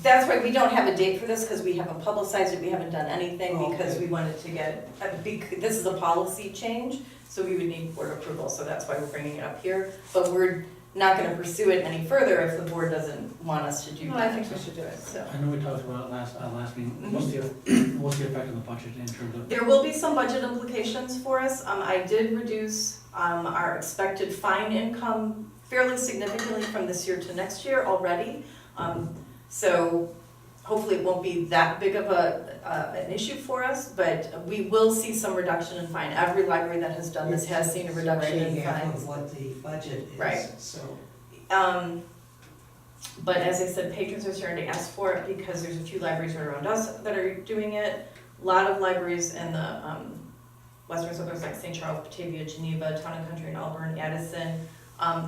that's why we don't have a date for this, because we haven't publicized it, we haven't done anything, Oh, because okay. we wanted to get, this is a policy change, so we would need board approval, so that's why we're bringing it up here. But we're not gonna pursue it any further if the board doesn't want us to do No, that. I think we should do it. So, I know we talked about it last meeting, what's the effect on the budget in terms of? there will be some budget implications for us. I did reduce, our expected fine income fairly significantly from this year to next year already. So hopefully it won't be that big of an issue for us, but we will see some reduction in fine. Every library that has done this has seen a reduction in It's already half fines. of what the budget is. Right. So, But as I said, patrons are starting to ask for it because there's a few libraries right around us that are doing it. A lot of libraries in the western suburbs like St. Charles, Batavia, Geneva, Town and Country in Auburn, Addison.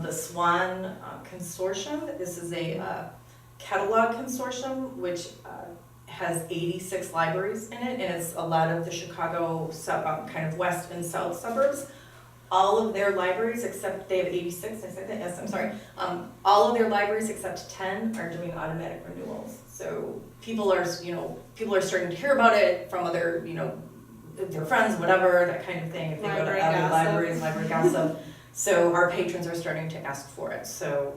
The Swan Consortium, this is a catalog consortium which has 86 libraries in it, and it's a lot of the Chicago kind of west and south suburbs. All of their libraries except, they have 86, I said that, yes, I'm sorry. All of their libraries except 10 are doing automatic renewals. So people are starting to hear about it from other, their friends, whatever, that kind of thing. If they go Library to other gossip. libraries, library gossip. So our patrons are starting to ask for it. So,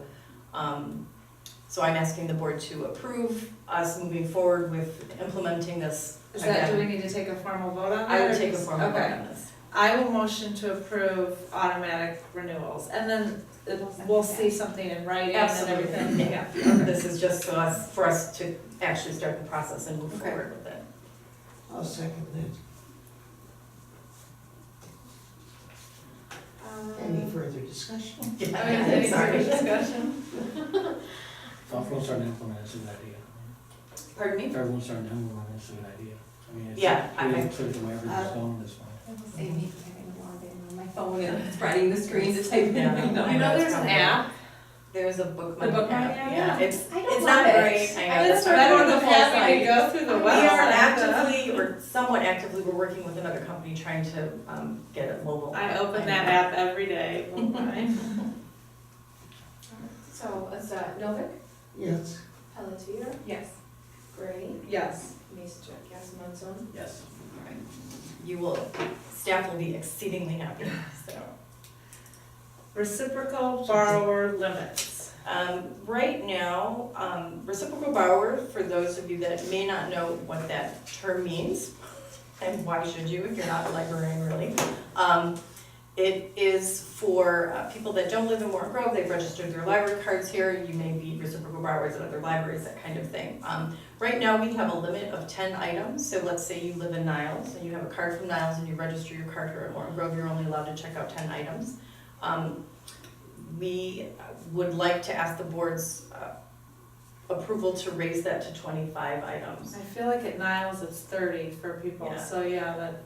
so I'm asking the board to approve us moving forward with implementing this. Is that, do we again. need to take a formal vote on that? I or would take a just- formal vote Okay. on this. I will motion to approve automatic renewals, and then we'll see something in writing and Absolutely. everything. Yeah. Okay. This is just for us to actually start the process and move Okay. forward with it. I'll second that. Any further discussion? Any Sorry. further discussion? If everyone's starting to implement it, it's a good idea. Pardon me? If everyone's starting to implement it, it's a good idea. I mean, it's Yeah, really clear the way everything's going this way. Save me from having to log in on my phone and spreading the screen to type in my Yeah. number. You know, there's an probably- app. There's a bookmark The bookmark app, app? yeah, it's I don't it's love not it. great, I know. It's that's better why- than having to go through the We website. are actively, or somewhat actively, we're working with another company trying to get it mobile. I open that app every day. Oh my. So, it's Novick, Yes. Pelletier, Yes. Gray, Yes. Mason, yes, Monson. Yes. Staff will be exceedingly happy, so. Reciprocal borrower limits. Right now, reciprocal borrower, for those of you that may not know what that term means, and why should you if you're not a librarian really, it is for people that don't live in Morton Grove, they've registered their library cards here, you may be reciprocal borrowers at other libraries, that kind of thing. Right now, we have a limit of 10 items, so let's say you live in Niles, and you have a card from Niles, and you register your card here at Morton Grove, you're only allowed to check out 10 items. We would like to ask the board's approval to raise that to 25 items. I feel like at Niles it's 30 for people, Yeah. so yeah, that,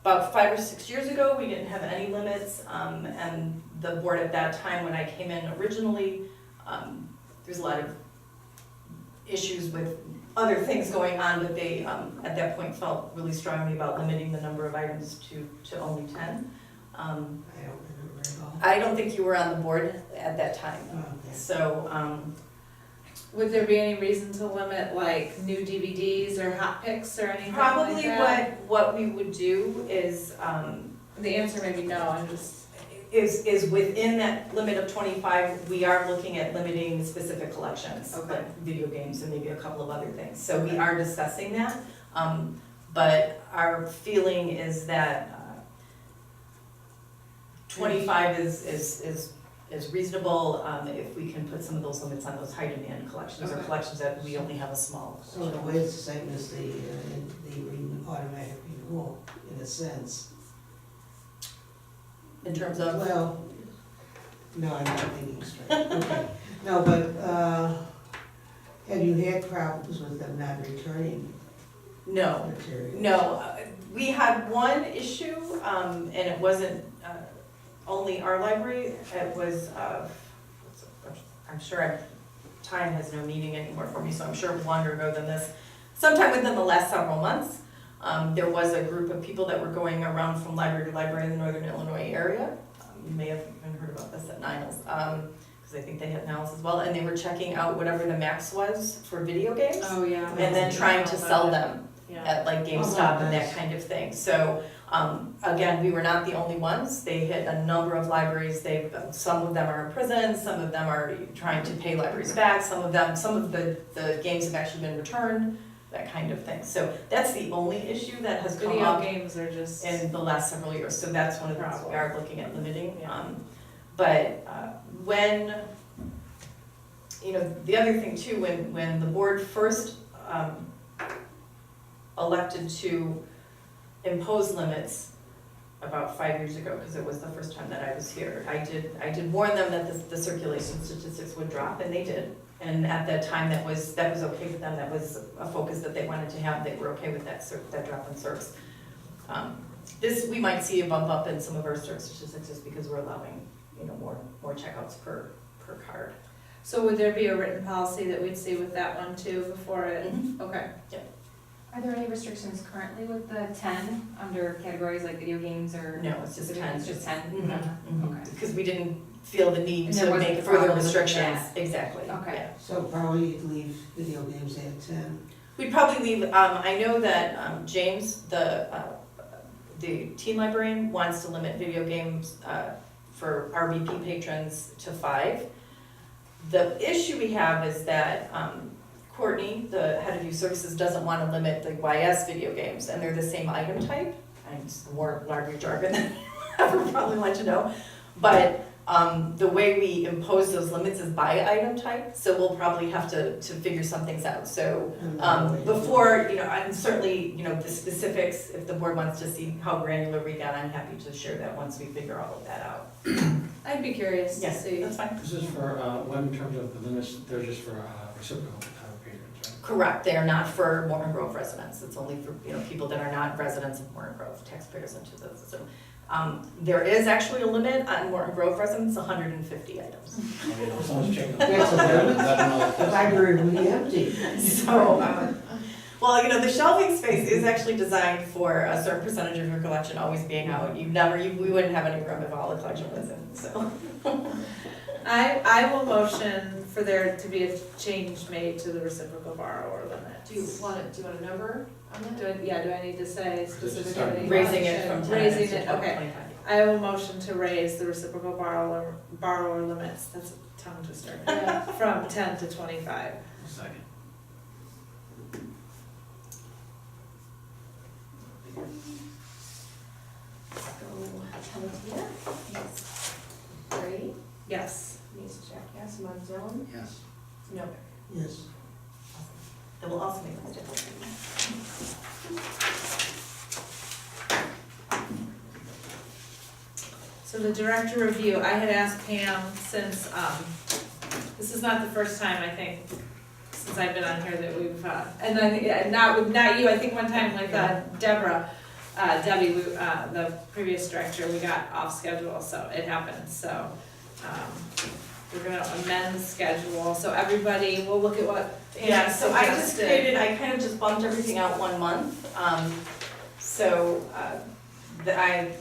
About 5 or 6 years ago, we didn't have any limits, and the board at that time, when I came in originally, there's a lot of issues with other things going on, but they, at that point, felt really strongly about limiting the number of items to only 10. I don't remember at all. I don't think you were on the board at that time. Okay. So, Would there be any reason to limit like new DVDs or hot picks or anything like Probably that? what we would do is, The answer may be no, I'm just, is within that limit of 25, we are looking at limiting specific collections, Okay. like video games and maybe a couple of other things. So we are discussing that, but our feeling is that 25 is reasonable, if we can put some of those limits on those high demand collections, or Okay. collections that we only have a small So in a way, it's the same as the automatic renewal, in a sense. in terms of. Well, no, I'm not thinking straight, okay. No, but, have you had problems with them not returning No, material? no, we had one issue, and it wasn't only our library, it was, I'm sure time has no meaning anymore for me, so I'm sure it was longer ago than this. Sometime within the last several months, there was a group of people that were going around from library to library in the northern Illinois area. You may have even heard about this at Niles, because I think they had Niles as well, and they were checking out whatever the max was for video games, oh, yeah. and then trying to sell them Yeah. at like GameStop and that nice. kind of thing. So, again, we were not the only ones. They hit a number of libraries. Some of them are in prison, some of them are trying to pay libraries back, some of the games have actually been returned, that kind of thing. So that's the only issue that has come Video up games are just. in the last several years. So that's one of the things we are looking at limiting. Yeah. But when, the other thing too, when the board first elected to impose limits about 5 years ago, because it was the first time that I was here, I did warn them that the circulation statistics would drop, and they did. And at that time, that was okay with them, that was a focus that they wanted to have, they were okay with that drop in circs. We might see a bump up in some of our circ statistics just because we're allowing, more checkouts per card. So would there be a written policy that we'd see with that one too before it? Mhm. Okay. Are there any restrictions currently with the 10 under categories like video games or? No, it's just 10. It's just 10? Okay. Because we didn't feel the need And there to wasn't make a further problem with restrictions. that. Exactly. Okay. Yeah. So probably you'd leave video games at 10. We'd probably leave, I know that James, the teen librarian, wants to limit video games for RBP patrons to 5. The issue we have is that Courtney, the head of youth services, doesn't want to limit the YS video games, and they're the same item type. And it's more library jargon than I would probably want to know. But the way we impose those limits is by item type, so we'll probably have to figure some things out. So before, and certainly, the specifics, if the board wants to see how granular we got, I'm happy to share that once we figure all of that out. I'd be curious to Yes, see. that's fine. This is for, when in terms of the limits, they're just for reciprocal patrons, right? Correct, they are not for Morton Grove residents, it's only for, people that are not residents of Morton Grove, taxpayers into the system. There is actually a limit on Morton Grove residents, 150 items. Someone's checking. That's a limit. The library would be empty. So, well, the shelving space is actually designed for a certain percentage of your collection always being out. We wouldn't have any room if all the collection was in, so. I will motion for there to be a change made to the reciprocal borrower limit. Do you want a number on that? Do I need to say specifically? Raising it from 10 Raising to it, 12, okay. 25. I will motion to raise the reciprocal borrower limits, that's a tongue twister, Yeah. from 10 to 25. Second. So, Pelletier? Yes. Brady? Yes. Jack, yes. Dillon? Yes. No. Yes. That will also make a difference. So the director review, I had asked Pam since, this is not the first time, I think, since I've been on here that we've, and I think, not you, I think one time with Debbie, the previous director, we got off schedule, so it happened, so, we're gonna amend the schedule, so everybody, we'll look at what Pam Yeah, so I suggested. I kind of just bumped everything out 1 month. So,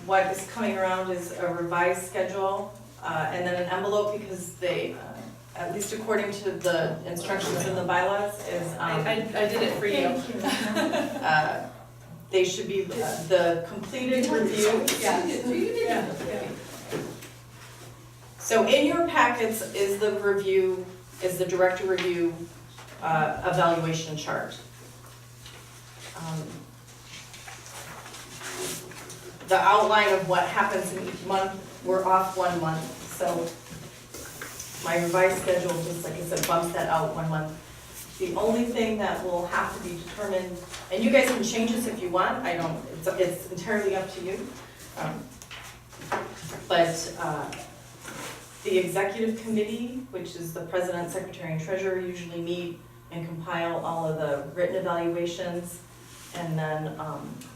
what is coming around is a revised schedule, and then an envelope because at least according to the instructions in the bylaws, is, I did it for you. they should be, the completed review. Yeah. So in your packets is the review, is the director review, evaluation chart. The outline of what happens in each month, we're off 1 month, so my revised schedule, just like I said, bumps that out 1 month. The only thing that will have to be determined, and you guys can change this if you want, I don't, it's entirely up to you. But the executive committee, which is the president, secretary, and treasurer, usually meet and compile all of the written evaluations. And then,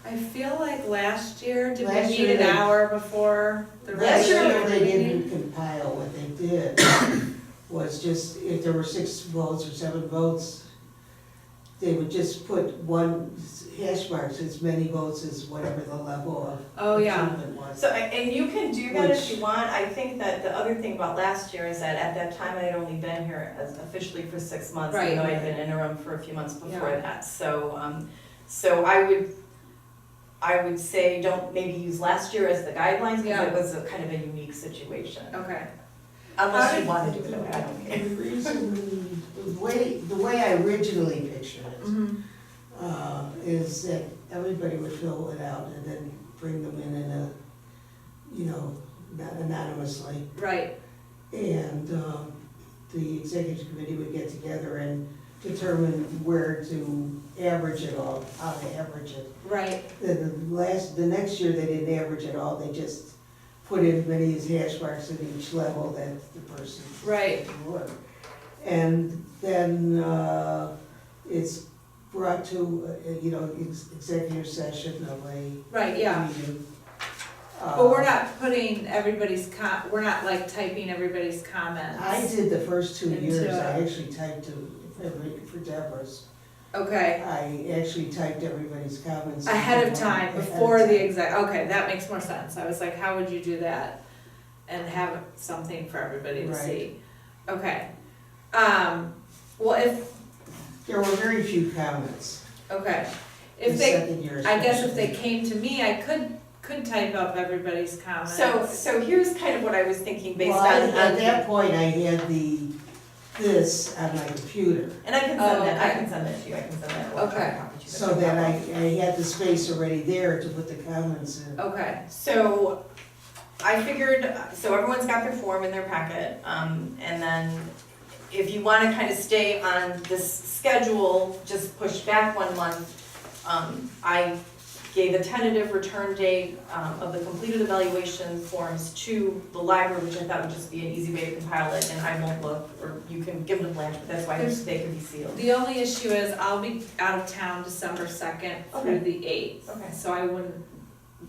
I feel like last year, did we Last meet year an they- hour before the Last year, regular they meeting? didn't compile, what they did was just, if there were 6 votes or 7 votes, they would just put one hash marks, as many votes as whatever the level of Oh, yeah. achievement was. so, and you can do that if Which- you want. I think that the other thing about last year is that at that time, I had only been here as officially for 6 months, Right. even though I'd been interim for a few months before Yeah. that. So, so I would say don't maybe use last year as the guidelines, Yeah. because it was a kind of a unique situation. Okay. Unless How you did- want to do it that way, I don't care. The reason, the way I originally pictured it, Mhm. is that everybody would fill it out and then bring them in a, not anonymously. Right, And the executive committee would get together and determine where to average it all, how to average it. right, Then the next year, they didn't average it all, they just put in many as hash marks at each level that the person right. were. And then it's brought to, executive session of a Right, yeah. meeting. But we're not putting everybody's we're not like typing everybody's comments. I did the first 2 Into years, it. I actually typed for Deborah's. Okay, I actually typed everybody's comments. ahead of time, Ahead of before the time. exec, okay, that makes more sense. I was like, how would you do that? And have something for everybody to Right. see. Okay. Well, if, There were very few comments. okay, the if they, second year I guess if they especially. came to me, I could type up everybody's comments. So here's kind of what I was thinking based Well, on. at that point, I had this on my computer, And I can Oh, send that, I okay. can send that to you, I can send that. Okay. so that I had the space already there to put the comments in. Okay, So I figured, so everyone's got their form in their packet, and then if you wanna kind of stay on this schedule, just push back 1 month. I gave a tentative return date of the completed evaluation forms to the library, which I thought would just be an easy way to compile it, and I won't look, or you can give them to Blanche, but that's why they can be sealed. the only issue is I'll be out of town December 2nd through Okay. the 8th. Okay. So I wouldn't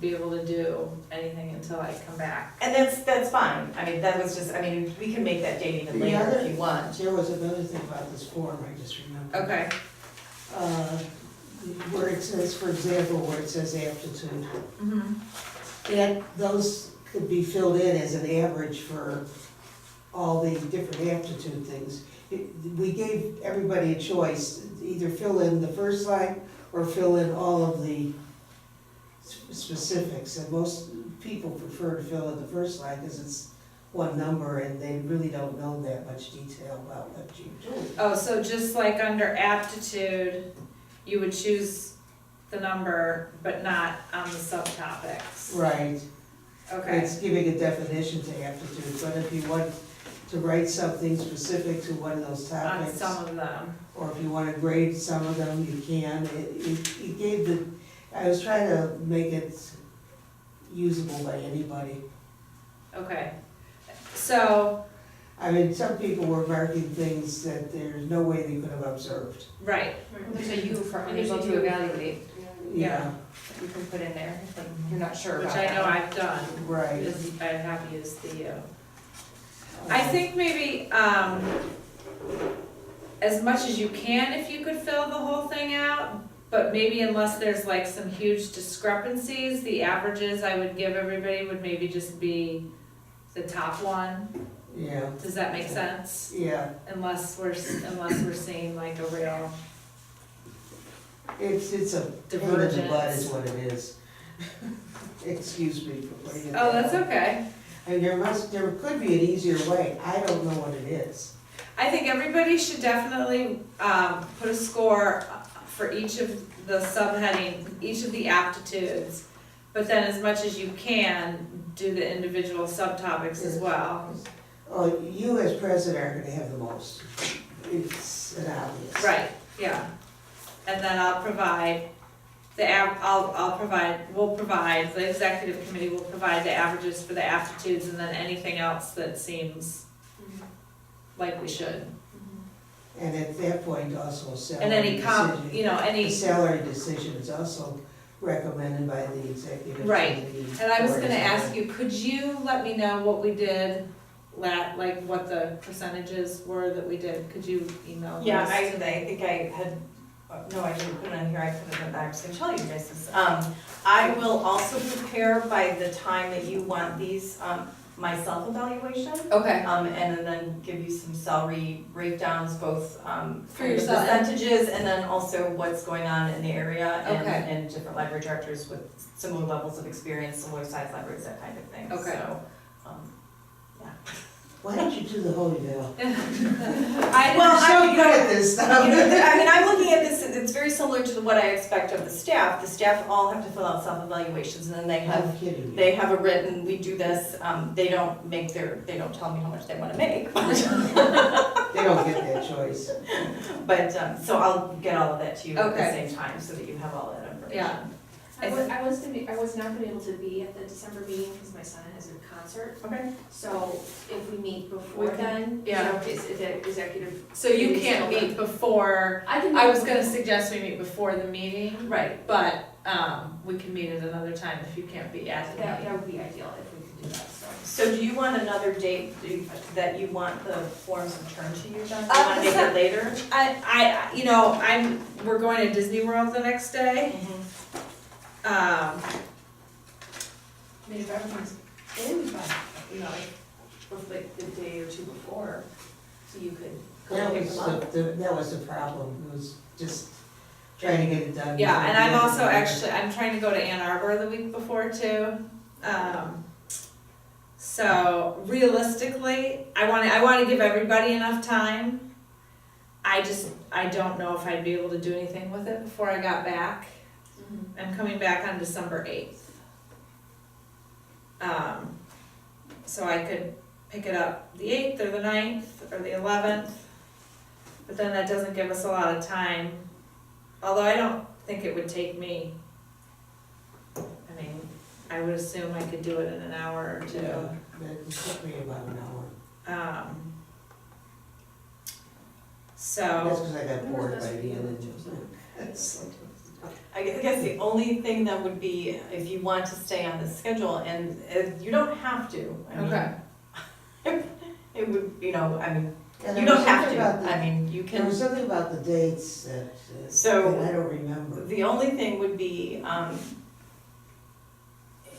be able to do anything until I come back. And that's fine, I mean, that was just, I mean, we can make that date even The later other- if you want. There was another thing about this form, I just remembered. Okay, Where it says, for example, where it says aptitude, mhm, those could be filled in as an average for all the different aptitude things. We gave everybody a choice, either fill in the first line or fill in all of the specifics, and most people prefer to fill in the first line because it's one number and they really don't know that much detail about what you're doing. oh, so just like under aptitude, you would choose the number, but not on the subtopics? Right. Okay, It's giving a definition to aptitude, but if you want to write something specific to one of those on topics, some of them, or if you want to grade some of them, you can. It gave I was trying to make it usable by anybody. okay. So, I mean, some people were marking things that there's no way they could have observed. right, There's a U for unable to evaluate, Yeah. you can put in there, if you're not sure which about I that. know I've done, Right. is I have used the I think maybe, as much as you can, if you could fill the whole thing out, but maybe unless there's like some huge discrepancies, the averages I would give everybody would maybe just be the top one. Yeah, Does that make sense? yeah, Unless we're seeing like a real, it's a pain in the butt is what it is. Excuse me for putting it oh, that that's way. okay. And there could be an easier way, I don't know what it is. I think everybody should definitely, put a score for each of the subheading, each of the aptitudes. But then as much as you can, do the individual subtopics as well. Oh, you as president are gonna have the most, it's an obvious. Right, yeah. And then I'll provide we'll provide, the executive committee will provide the averages for the aptitudes and then anything else that seems like we should. And at that point, also salary And any decision. you know, The any, salary decision is also recommended by the executive Right. committee. and I was or gonna something. ask you, could you let me know what we did, like what the percentages were that we did? Could you email those? Yeah, I think I had, no, I didn't put it on here, I put it in, I was gonna tell you guys this. I will also prepare by the time that you want these, my self-evaluation. Okay, And then give you some salary breakdowns, both, For kind of yourself. percentages and then also what's going on in the area Okay. and different library directors with similar levels of experience, similar size libraries, that kind of thing. Okay. So, yeah. Why don't you do the Holyville? I, Well, You're so good at this stuff. You know, I mean, I'm looking at this, it's very similar to what I expect of the staff. The staff all have to fill out self-evaluations and then they have, I'm kidding you. they have a written, we do this, they don't tell me how much they wanna make. They don't get that choice. But, so I'll get all of that to you at the Okay. same time so that you have all that information. Yeah. I was not gonna be able to be at the December meeting because my son has a concert. Okay. So if we meet before We can- then, you yeah. know, is the executive. so you meeting's can't still meet before, I can. I meet was gonna before- suggest we meet before the meeting, Right, but, we can meet at another time if you can't be at the that meeting. would be ideal if we could do that, so. So do you want another date that you want the forms returned to you, Jen? Do you Uh, wanna make so- it later? You know, we're going to Disney World the next day, I mean, if everyone's in by, you know, like the day or two before, so you could go That pick was them up. that was the problem, it was just trying to get it done. yeah, and I'm before the also end of the year. actually, I'm trying to go to Ann Arbor the week before too. So realistically, I wanna give everybody enough time. I don't know if I'd be able to do anything with it before I got back. Mhm. I'm coming back on December 8th. So I could pick it up the 8th or the 9th or the 11th, but then that doesn't give us a lot of time. Although I don't think it would take me, I mean, I would assume I could do it in an hour or two. Yeah, it took me about an hour. That's So, because I got bored by the end of it. I guess the only thing that would be, if you want to stay on the schedule, and you don't have to, I mean, okay, it would, you know, I mean, And you there don't was have something to, about the- I mean, you There was can, something about the dates that, So- that I don't remember. the only thing would be,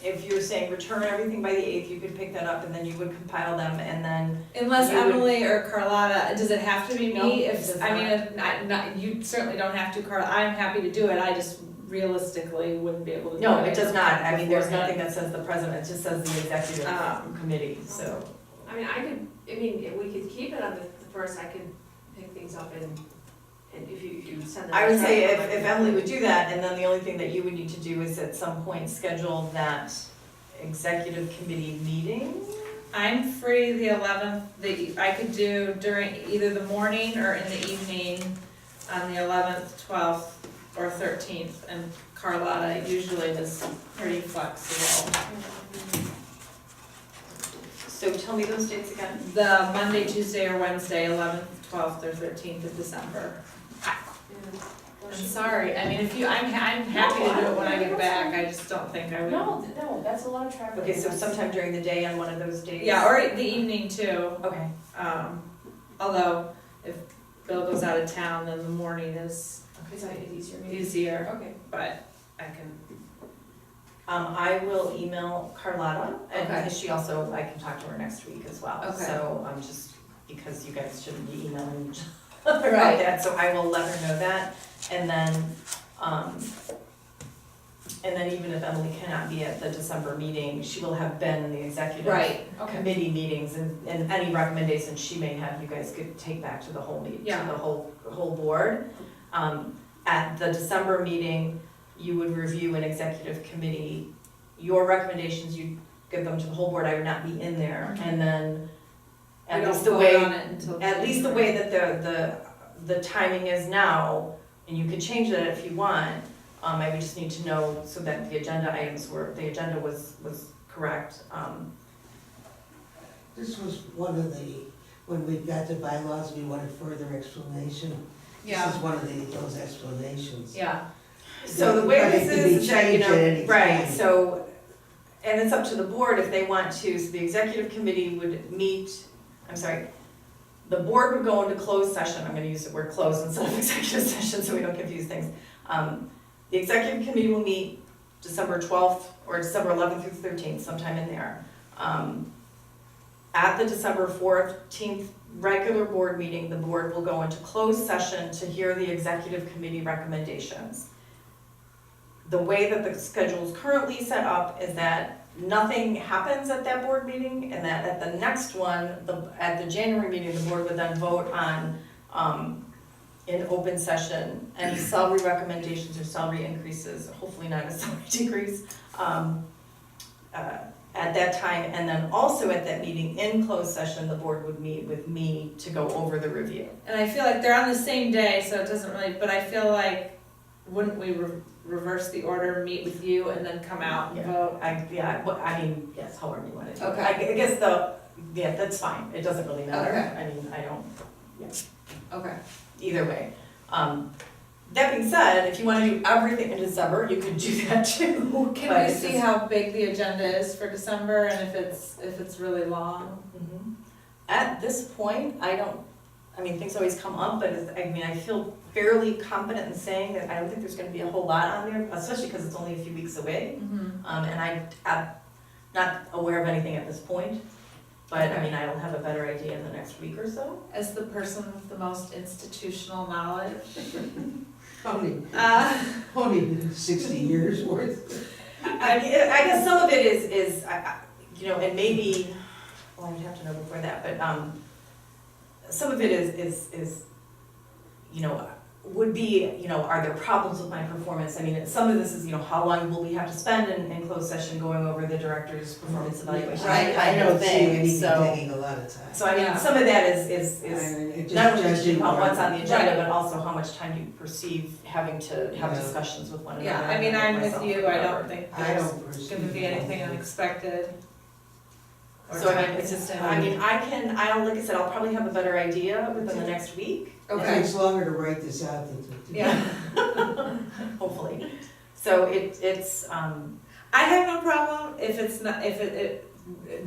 if you're saying return everything by the 8th, you could pick that up and then you would compile them and then, unless You would- Emily or Carlotta, does it have to be No, me? it does If, I mean, not. you certainly don't have to, Carla, I'm happy to do it, I just realistically wouldn't be able to do it. no, it does not, I mean, there's beforehand. nothing that says the president, it just says the executive committee, so. I mean, if we could keep it on the first, I could pick things up and if you send them. I would say a if Emily would do that, and then the only thing that you would need to do is at some point schedule that executive committee meeting. I'm free the 11th, I could do during either the morning or in the evening on the 11th, 12th, or 13th, and Carlotta usually is pretty flexible. So tell me those dates again. The Monday, Tuesday, or Wednesday, 11th, 12th, or 13th of December. I'm sorry, I mean, I'm happy to do it when I get back, I just don't think I would. No, that's a lot of traffic. Okay, so sometime during the day on one of those days? Yeah, or the evening too, Okay, although if Bill goes out of town, then the morning is Is that easier maybe? easier, Okay. but I can, I will email Carlotta, and Okay. she also, I can talk to her next week as well. Okay. So, just because you guys shouldn't be emailing each other about Right. that, so I will let her know that. And then even if Emily cannot be at the December meeting, she will have been in the executive Right, okay. committee meetings, and any recommendations she may have, you guys could take back to the whole meeting, to Yeah. the whole board. At the December meeting, you would review an executive committee, your recommendations, you give them to the whole board, I would not be in there, and then We at don't least the vote way, on it until at least the way that the timing is now, and you can change that if you want, I would just need to know so that the agenda items the agenda was correct. This was one of the, when we got to bylaws, we wanted further explanation. This Yeah, is one of those explanations. yeah, So the way But it this can be is, that, you changed at know, any right, time. so, and it's up to the board if they want to, so the executive committee would meet, the board would go into closed session, I'm gonna use the word closed instead of executive session, so we don't confuse things. The executive committee will meet December 12th or December 11th through 13th, sometime in there. At the December 14th regular board meeting, the board will go into closed session to hear the executive committee recommendations. The way that the schedule is currently set up is that nothing happens at that board meeting, and that at the next one, at the January meeting, the board would then vote on, in open session, any salary recommendations or salary increases, hopefully not a salary decrease, at that time, and then also at that meeting, in closed session, the board would meet with me to go over the review. And I feel like they're on the same day, so it doesn't really, but I feel like, wouldn't we reverse the order, meet with you, and then come out and vote? Yes, however you want to do it. Okay. I guess that's fine, it doesn't really matter, Okay. I mean, I don't, Okay. either way. That being said, if you wanna do everything in December, you could do that too. But Can we it's see just- how big the agenda is for December, and if it's really long? Mhm. At this point, things always come up, but I feel fairly confident in saying that I don't think there's gonna be a whole lot on there, especially because it's only a few weeks away. Mm-hmm. And I'm not aware of anything at this point, but Okay. I'll have a better idea in the next week or so. As the person with the most institutional knowledge. Only 60 years worth. I guess some of it is, and maybe, well, I would have to know before that, but, some of it is, would be, are there problems with my performance? Some of this is, how long will we have to spend in closed session going over the director's performance evaluation? I kind of don't see thing. anything So, taking a lot of time. Yeah. some of that is Just not only judging about what's on the agenda, Right. but also how much time you perceive having to have Yeah. discussions with one another. Yeah, I'm with myself, you, I whatever. don't think I there's don't perceive. gonna be anything unexpected. or So time it's just, consuming. like I said, I'll probably have a better idea within the next week, It Okay, takes longer to write this out than to. yeah. hopefully. So it's, I have no problem if it's not,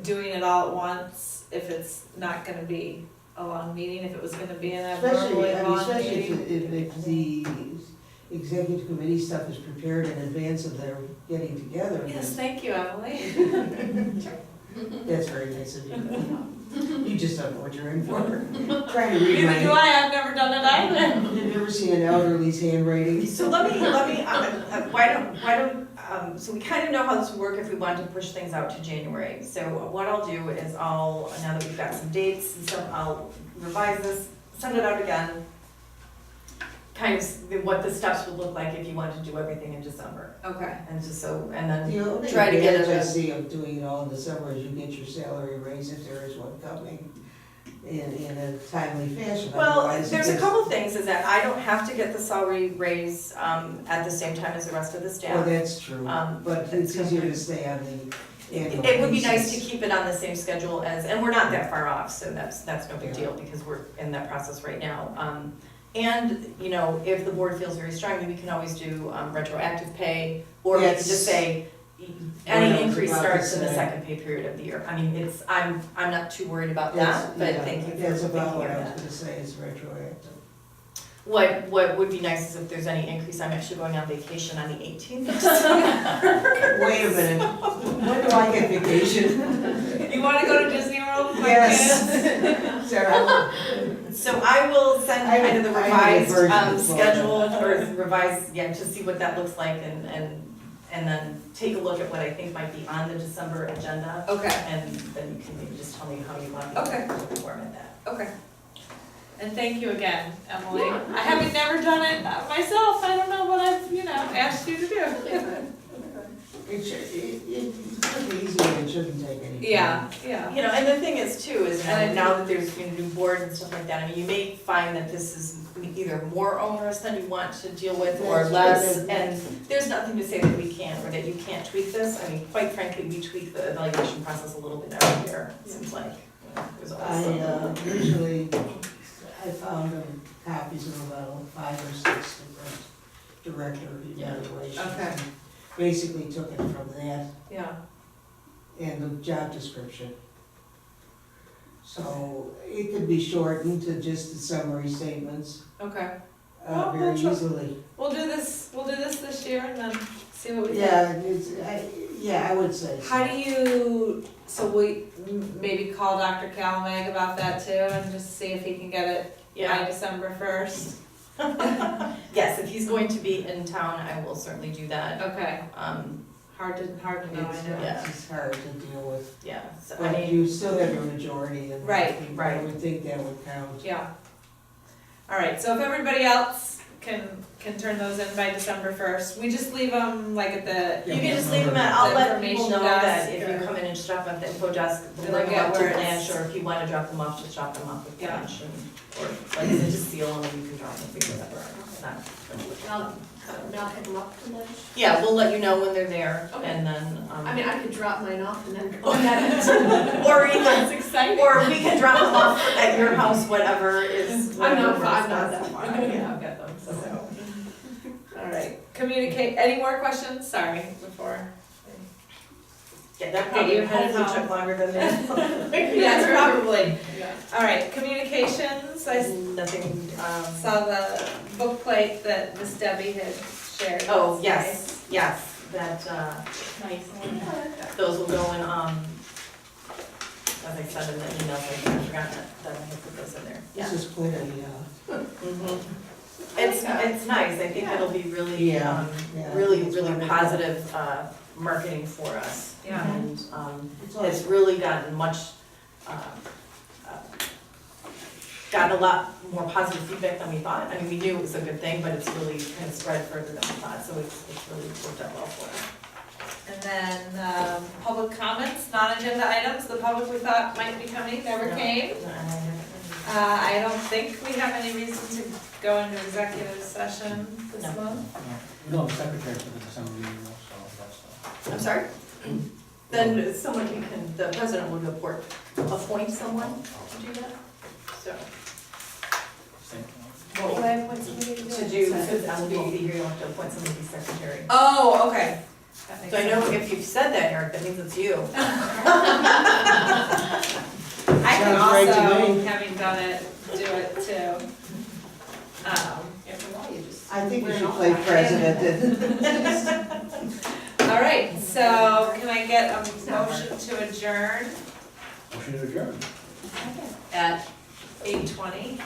doing it all at once, if it's not gonna be a long meeting, if it was gonna be an abnormally long Especially meeting. if the executive committee stuff is prepared in advance of their getting together. then Yes, thank you, Emily. That's very nice of you. You just don't know what you're in for. Trying to read Neither do my, I've never done it either. you've never seen an elderly's handwriting. so let me, so we kind of know how this would work if we wanted to push things out to January. So what I'll do is now that we've got some dates and stuff, I'll revise this, send it out again. Kind of what the steps would look like if you wanted to do everything in December. Okay. And then The only try to get it advantage I a- see of doing it all in December is you get your salary raise if there is one coming in a timely fashion. Well, Otherwise, there's a it's- couple things, is that I don't have to get the salary raise at the same time as the rest of the Well, staff. that's true, but it's easier to stay on the annual It would be nice to basis. keep it on the same schedule and we're not that far off, so that's no big Yeah. deal, because we're in that process right now. And, if the board feels very strongly, we can always do retroactive pay, or we can Yes. just say, What any I was increase about to starts in the say. second pay period of the year. I'm not too worried about that, but Yeah, thank you for That's thinking about of what I was that. gonna say, is retroactive. What would be nice is if there's any increase, I'm actually going on vacation on the 18th of December. Wait a minute, when do I get vacation? You wanna go to Disney World with my Yes. kids? Sarah, So I will send I kind of the have a revised version of the schedule, or revised, yeah, to see what that looks like, and then take a look at what I think might be on the December agenda, Okay, and then you can maybe just tell me how you want me Okay. to format that. okay. And thank you again, Emily. Yeah. I haven't never done it myself, I don't know what I've, asked you to do. it could be easy, and it shouldn't take any time. Yeah. You know, and the thing is too, is And now that there's, new boards and stuff like that, I mean, you may find that this is either more onerous than you want to deal with, or That's less, true. and there's nothing to say that we can't, or that you can't tweak this. I mean, quite frankly, we tweak the evaluation process a little bit every year, it seems like, there's always some. Usually, I found copies of about 5 or 6 different director evaluations. Okay. and Basically took it from that Yeah. and the job description. So it could be shortened to just the summary statements, Okay. Well, very we'll try. easily. We'll do this year and then see what we Yeah, think. I would say so. How do you, so we maybe call Dr. Calamag about that too and just see if he can get it by December 1st? Yes, if he's going to be in town, I will certainly do that. Okay, Um, hard to know, I know. Yeah. It's hard to deal with, yeah, so I but mean, you still have your majority and Right, right. I would think that would count. Yeah. All right, so if everybody else can turn those in by December 1st, we just leave them like at the. you can just leave them at, I'll The let people know information that desk if you or- come in and just drop them at the info desk, They'll bring them get up to where it's- Blanche, or if you wanna drop them off, just drop them off with Yeah. Blanche, or like I said, just seal them and you can drop them, whatever. Not- I'll pick them up to lunch. Yeah, we'll let you know when they're there, Okay. and then, I mean, I could drop mine off and then go at it. or That's even, exciting. or we can drop them off at your house, whatever is. I'm not whatever that works far. best. Yeah, I've got them, so. All right, communicate, any more questions? Sorry, before. Yeah, that Okay, you probably had hopefully it took longer than this. Yes, probably. Yeah. All right, communications, I Nothing, saw the book plate that Miss Debbie had shared. oh, That's yes, that, Nice. those will go in, as I said in the email, I forgot that I had put those in there, yeah. This is clearly, Mhm. I like that. It's nice, I think Yeah. it'll be really, Yeah. really, It's really wonderful. positive, marketing for us. Yeah. And, It's has awesome. really gotten much, gotten a lot more positive feedback than we thought. I mean, we knew it was a good thing, but it's really kind of spread further than we thought, so it's really worked out well for us. And then, public comments, non-agenda items, the public we thought might be coming, never No. came. I don't think we have any reason to go into executive session this No. month. No, the secretary for the December meeting, so that's, I'm sorry? Then someone you can, the president would appoint someone to do that, so. same. What would I appoint somebody to do? To do, since Ellen won't be here, you'll have to appoint someone to be secretary. Oh, okay. That makes So I know sense. if you've said that, Eric, that means it's you. I can Sounds right to also, me. having done it, do it too. After a while, you just. I think you wear it should all play back. president. All right, so can I get a motion to adjourn Motion to adjourn. at 8:20?